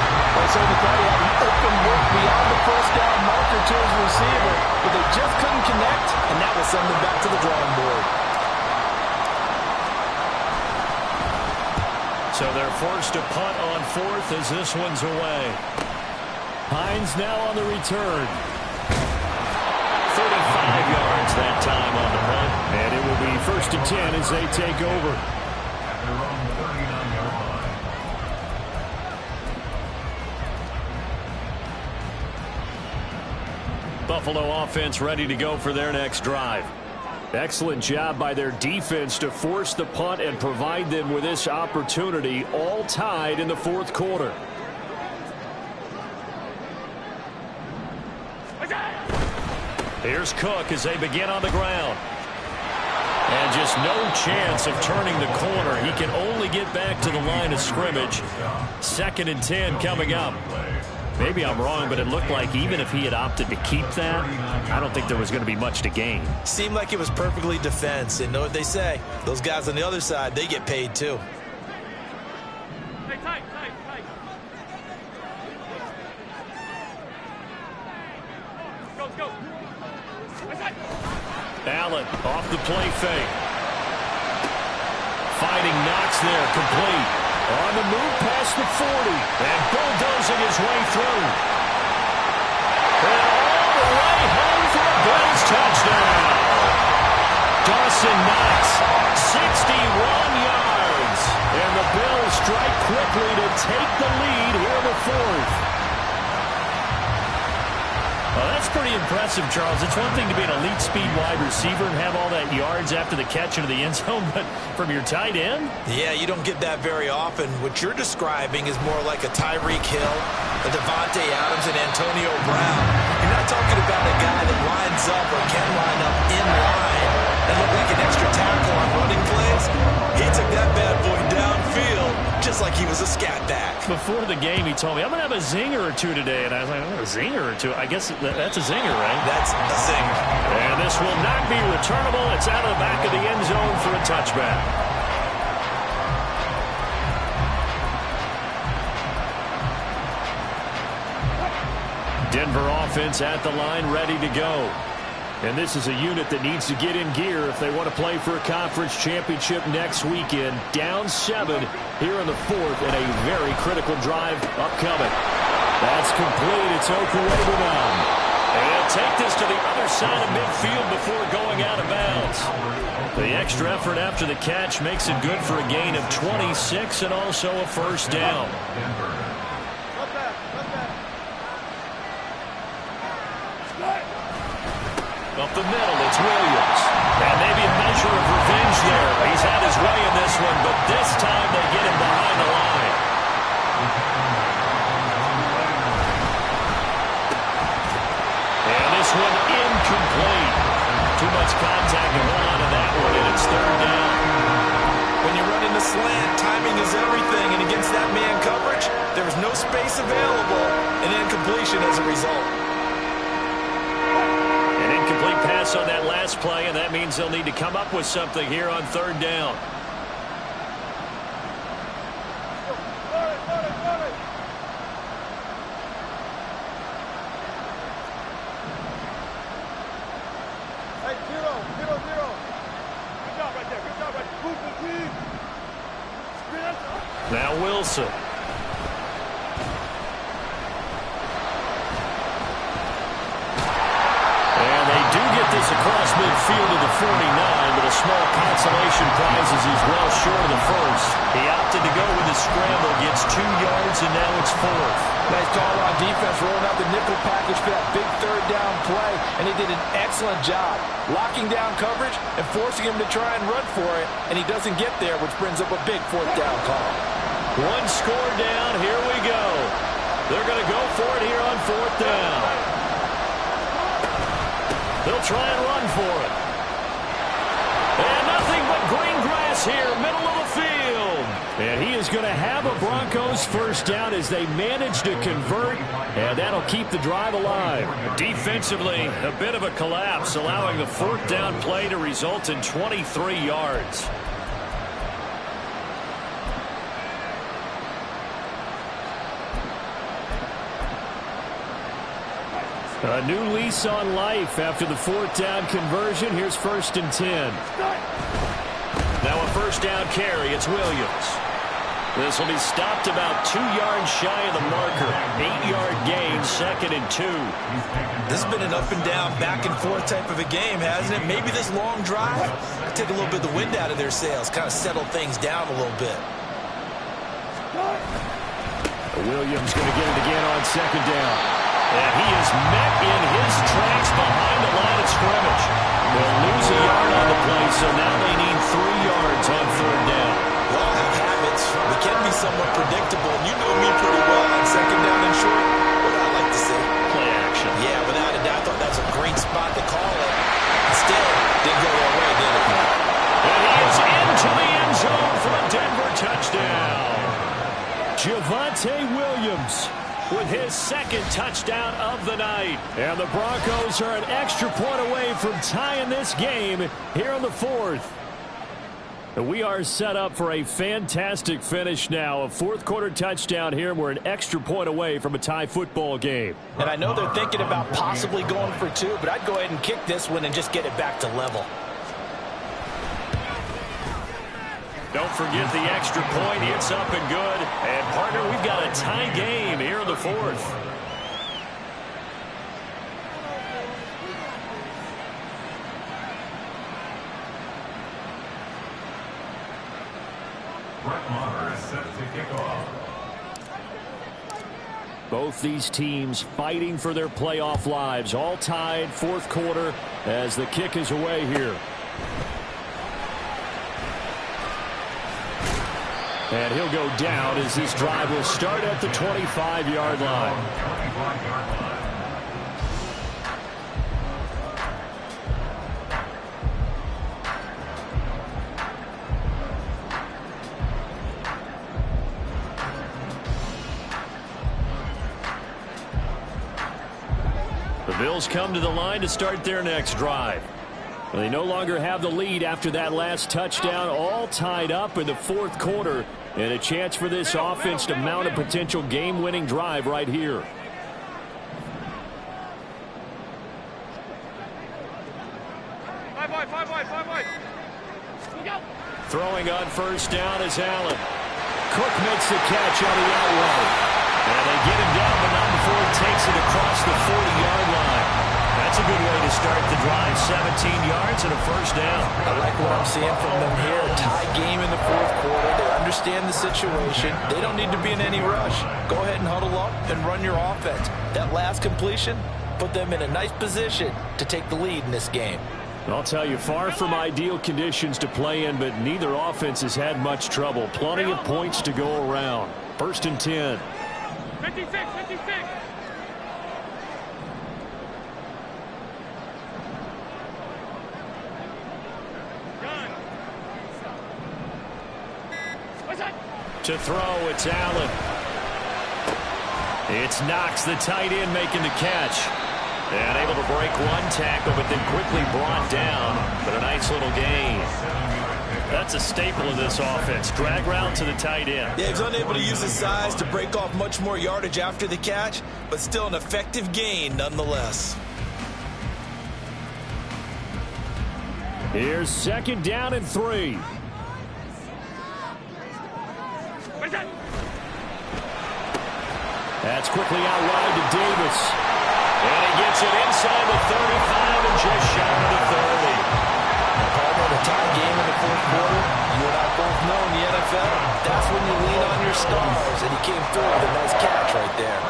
Speaker 3: So he thought he had an open look beyond the first down marker to his receiver, but they just couldn't connect, and that will send them back to the drawing board.
Speaker 2: So they're forced to punt on 4th as this one's away. Hines now on the return. 35 yards that time on the punt, and it will be 1st and 10 as they take over.
Speaker 5: At their own 39-yard line.
Speaker 2: Buffalo offense ready to go for their next drive. Excellent job by their defense to force the punt and provide them with this opportunity, all tied in the 4th quarter. Here's Cook as they begin on the ground. And just no chance of turning the corner. He can only get back to the line of scrimmage. 2nd and 10 coming up. Maybe I'm wrong, but it looked like even if he had opted to keep that, I don't think there was going to be much to gain.
Speaker 4: Seemed like it was perfectly defense. And know what they say? Those guys on the other side, they get paid too.
Speaker 6: Hey, tight. Let's go.
Speaker 2: Allen off the play fake. Fighting Knox there, complete. On the move past the 40. And bulldozing his way through. And all the way home for a Bills touchdown. Dawson Knox, 61 yards. And the Bills strike quickly to take the lead here in the 4th. Well, that's pretty impressive, Charles. It's one thing to be an elite speed wide receiver and have all that yards after the catch into the end zone, but from your tight end?
Speaker 4: Yeah, you don't get that very often. What you're describing is more like a Tyreek Hill, a Devontae Adams, and Antonio Brown. You're not talking about a guy that lines up or can line up in line and look like an extra tackle on running plays. He took that bad boy downfield just like he was a scat back.
Speaker 2: Before the game, he told me, I'm going to have a zinger or two today. And I was like, oh, a zinger or two? I guess that's a zinger, right?
Speaker 4: That's a zinger.
Speaker 2: And this will not be returnable. It's out of the back of the end zone for a touchback. Denver offense at the line, ready to go. And this is a unit that needs to get in gear if they want to play for a conference championship next weekend. Down 7 here in the 4th and a very critical drive upcoming. That's complete. It's Okuwebunam. And he'll take this to the other side of midfield before going out of bounds. The extra effort after the catch makes it good for a gain of 26 and also a first down. Up the middle, it's Williams. And maybe a measure of revenge there. He's had his way in this one, but this time they get him behind the line. And this one incomplete. Too much contact to hold on to that one, and it's 3rd down.
Speaker 4: When you run into slant, timing is everything, and against that man coverage, there's no space available, and incompletion as a result.
Speaker 2: Complete pass on that last play, and that means they'll need to come up with something here on 3rd down.
Speaker 6: Hey, 0. Good job right there.
Speaker 2: Now Wilson. field of the 49, but a small consolation prize as he's well short of the first. He opted to go with his scramble, gets 2 yards, and now it's 4th.
Speaker 3: Nice call on defense, rolling out the nickel package for that big third down play, and he did an excellent job locking down coverage and forcing him to try and run for it, and he doesn't get there, which brings up a big 4th down call.
Speaker 2: 1 score down, here we go. They're going to go for it here on 4th down. They'll try and run for it. And nothing but green grass here, middle of the field. And he is going to have a Broncos first down as they manage to convert, and that'll keep the drive alive. Defensively, a bit of a collapse, allowing the 4th down play to result in 23 yards. A new lease on life after the 4th down conversion. Here's 1st and 10. Now a 1st down carry. It's Williams. This will be stopped about 2 yards shy of the marker. 8-yard gain, 2nd and 2.
Speaker 4: This has been an up and down, back and forth type of a game, hasn't it? Maybe this long drive could take a little bit of the wind out of their sails, kind of settle things down a little bit.
Speaker 2: Williams going to get it again on 2nd down. And he is met in his tracks behind the line of scrimmage. They'll lose a yard on the play, so now they need 3 yards on 3rd down.
Speaker 4: We all have habits. We can be somewhat predictable, and you know me pretty well on 2nd down and short. What I like to see.
Speaker 2: Play action.
Speaker 4: Yeah, without a doubt, I thought that's a great spot to call it. Instead, didn't go their way, did it?
Speaker 2: And he is into the end zone for a Denver touchdown. Javonte Williams with his 2nd touchdown of the night. And the Broncos are an extra point away from tying this game here in the 4th. We are set up for a fantastic finish now. A 4th quarter touchdown here. We're an extra point away from a tie football game.
Speaker 4: And I know they're thinking about possibly going for 2, but I'd go ahead and kick this one and just get it back to level.
Speaker 2: Don't forget the extra point. It's up and good. And, partner, we've got a tie game here in the 4th.
Speaker 5: Brett Maher is set to kick off.
Speaker 2: Both these teams fighting for their playoff lives. All tied, 4th quarter, as the kick is away here. And he'll go down as this drive will start at the 25-yard line. The Bills come to the line to start their next drive. They no longer have the lead after that last touchdown, all tied up in the 4th quarter, and a chance for this offense to mount a potential game-winning drive right here.
Speaker 6: Five wide.
Speaker 2: Throwing on 1st down is Allen. Cook makes the catch on the out route. And they get him down, but not before he takes it across the 40-yard line. That's a good way to start the drive. 17 yards and a 1st down.
Speaker 4: I like what I'm seeing from them here. A tie game in the 4th quarter. They understand the situation. They don't need to be in any rush. Go ahead and huddle up and run your offense. That last completion put them in a nice position to take the lead in this game.
Speaker 2: I'll tell you, far from ideal conditions to play in, but neither offense has had much trouble. Plenty of points to go around. 1st and 10.
Speaker 6: 56.
Speaker 2: To throw, it's Allen. It's Knox, the tight end, making the catch. And able to break one tackle, but then quickly brought down. But a nice little gain. That's a staple of this offense. Drag route to the tight end.
Speaker 4: Yeah, he was unable to use his size to break off much more yardage after the catch, but still an effective gain nonetheless.
Speaker 2: Here's 2nd down and 3. That's quickly out wide to Davis. And he gets it inside the 35 and just shy of the 30.
Speaker 4: a tie game in the fourth quarter, you and I both know in the NFL, that's when you lean on your stars, and he came through with a nice catch right there.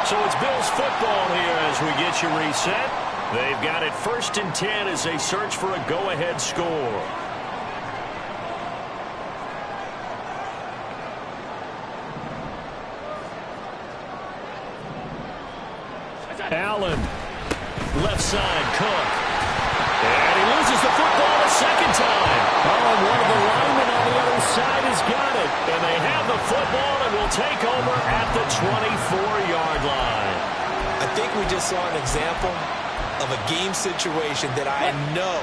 Speaker 2: So it's Bills football here as we get you reset. They've got it 1st and 10 as they search for a go-ahead score. Allen, left side, Cook. And he loses the football a second time. Oh, and one of the linemen on the other side has got it. And they have the football and will take over at the 24-yard line.
Speaker 4: I think we just saw an example of a game situation that I know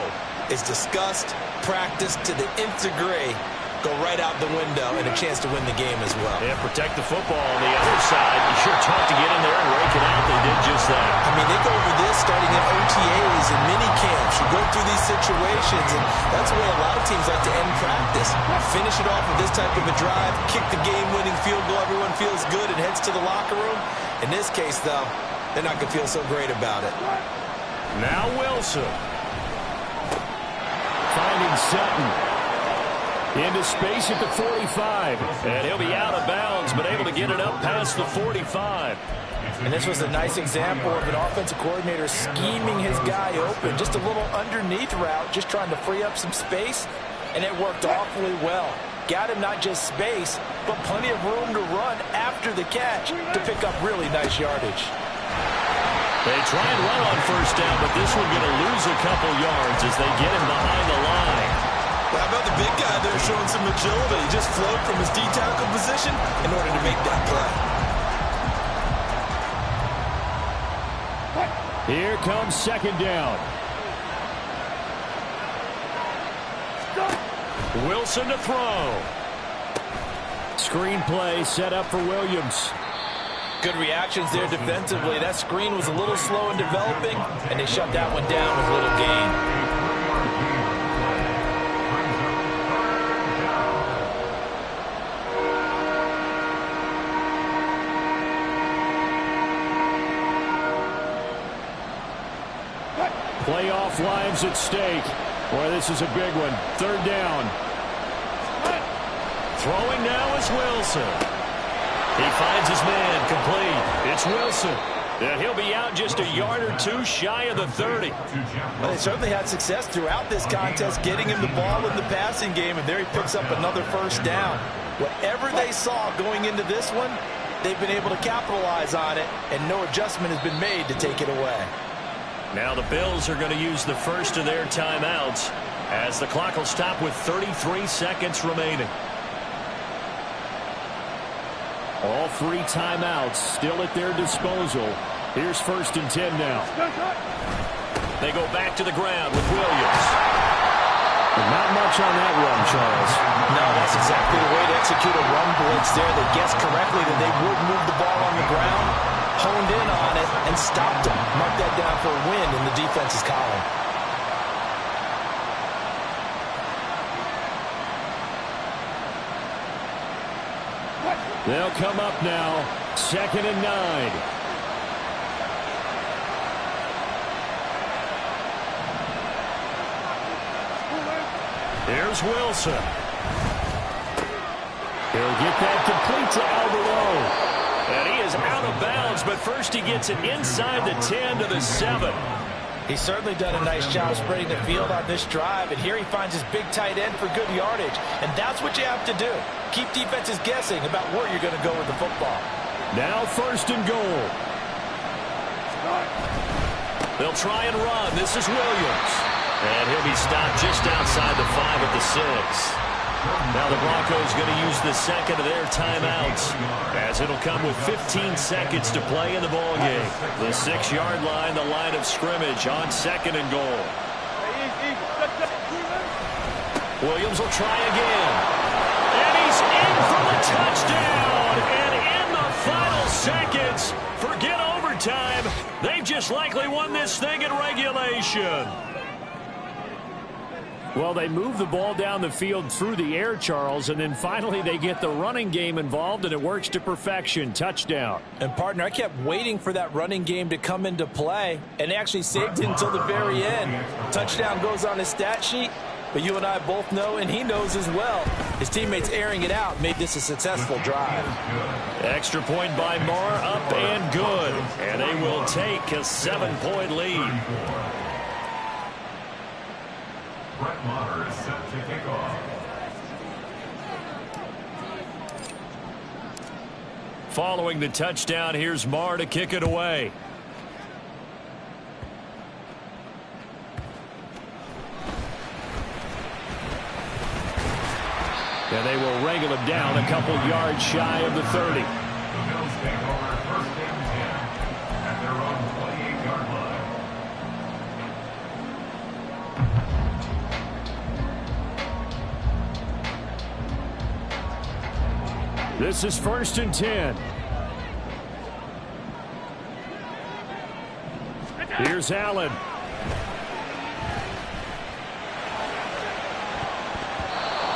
Speaker 4: is discussed, practiced to the nth degree, go right out the window, and a chance to win the game as well.
Speaker 2: Yeah, protect the football on the other side. You sure tough to get in there and rake it out. They did just that.
Speaker 4: I mean, they go over this starting in OTAs and mini camps. You go through these situations, and that's the way a lot of teams like to end practice. Finish it off with this type of a drive, kick the game-winning field goal, everyone feels good and heads to the locker room. In this case, though, they're not going to feel so great about it.
Speaker 2: Now Wilson. Finding Sutton. Into space at the 45. And he'll be out of bounds, but able to get it up past the 45.
Speaker 4: And this was a nice example of an offensive coordinator scheming his guy open. Just a little underneath route, just trying to free up some space. And it worked awfully well. Got him not just space, but plenty of room to run after the catch to pick up really nice yardage.
Speaker 2: They try and run on 1st down, but this one going to lose a couple yards as they get him behind the line.
Speaker 4: Well, how about the big guy there showing some agility? He just flowed from his D-tackle position in order to make that
Speaker 2: play. Here comes 2nd down. Wilson to throw. Screen play set up for Williams.
Speaker 4: Good reactions there defensively. That screen was a little slow in developing, and they shut that one down with little gain.
Speaker 2: Playoff lives at stake. Boy, this is a big one. 3rd down. Throwing now is Wilson. He finds his man complete. It's Wilson. And he'll be out just a yard or two shy of the 30.
Speaker 4: Well, they certainly had success throughout this contest getting him the ball in the passing game, and there he picks up another 1st down. Whatever they saw going into this one, they've been able to capitalize on it, and no adjustment has been made to take it away.
Speaker 2: Now the Bills are going to use the first of their timeouts as the clock will stop with 33 seconds remaining. All 3 timeouts still at their disposal. Here's 1st and 10 now. They go back to the ground with Williams. Not much on that run, Charles.
Speaker 4: No, that's exactly the way to execute a run blitz there. They guessed correctly that they would move the ball on the ground, honed in on it, and stopped them. Mark that down for a win in the defense's column.
Speaker 2: They'll come up now, 2nd and 9. Here's Wilson. He'll get that complete to Alberto. And he is out of bounds, but first he gets it inside the 10 to the 7.
Speaker 4: He's certainly done a nice job spreading the field on this drive, and here he finds his big tight end for good yardage. And that's what you have to do. Keep defenses guessing about where you're going to go with the football.
Speaker 2: Now 1st and goal. They'll try and run. This is Williams. And he'll be stopped just outside the 5 at the 6. Now the Broncos going to use the second of their timeouts as it'll come with 15 seconds to play in the ballgame. The 6-yard line, the line of scrimmage on 2nd and goal. Williams will try again. And he's in for the touchdown. And in the final seconds, forget overtime. overtime. They've just likely won this thing in regulation. Well, they move the ball down the field through the air, Charles, and then finally they get the running game involved, and it works to perfection. Touchdown.
Speaker 4: And, partner, I kept waiting for that running game to come into play, and they actually saved it until the very end. Touchdown goes on his stat sheet, but you and I both know, and he knows as well, his teammates airing it out made this a successful drive.
Speaker 2: Extra point by Marr, up and good. And they will take a 7-point lead.
Speaker 5: Brett Maher is set to kick off.
Speaker 2: Following the touchdown, here's Marr to kick it away. And they will wrangle him down a couple yards shy of the 30.
Speaker 5: The Bills take over 1st and 10 at their own 28-yard line.
Speaker 2: This is 1st and 10. Here's Allen.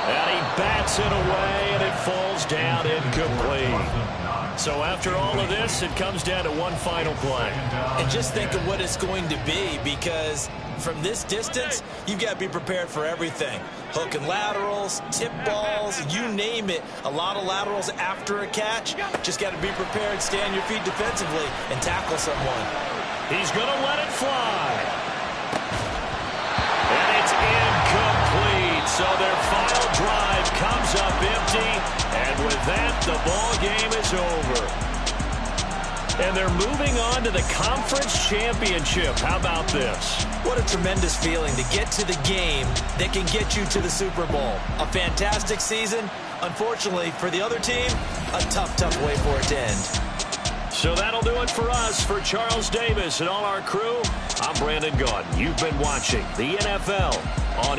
Speaker 2: And he bats it away, and it falls down incomplete. So after all of this, it comes down to one final play.
Speaker 4: And just think of what it's going to be, because from this distance, you've got to be prepared for everything. Hook and laterals, tip balls, you name it. A lot of laterals after a catch. Just got to be prepared, stay on your feet defensively, and tackle someone.
Speaker 2: He's going to let it fly. And it's incomplete. So their final drive comes up empty. And with that, the ball game is over. And they're moving on to the conference championship. How about this?
Speaker 4: What a tremendous feeling to get to the game that can get you to the Super Bowl. A fantastic season. Unfortunately, for the other team, a tough, tough way for it to end.
Speaker 2: So that'll do it for us. For Charles Davis and all our crew, I'm Brandon Gaudin. You've been watching the NFL on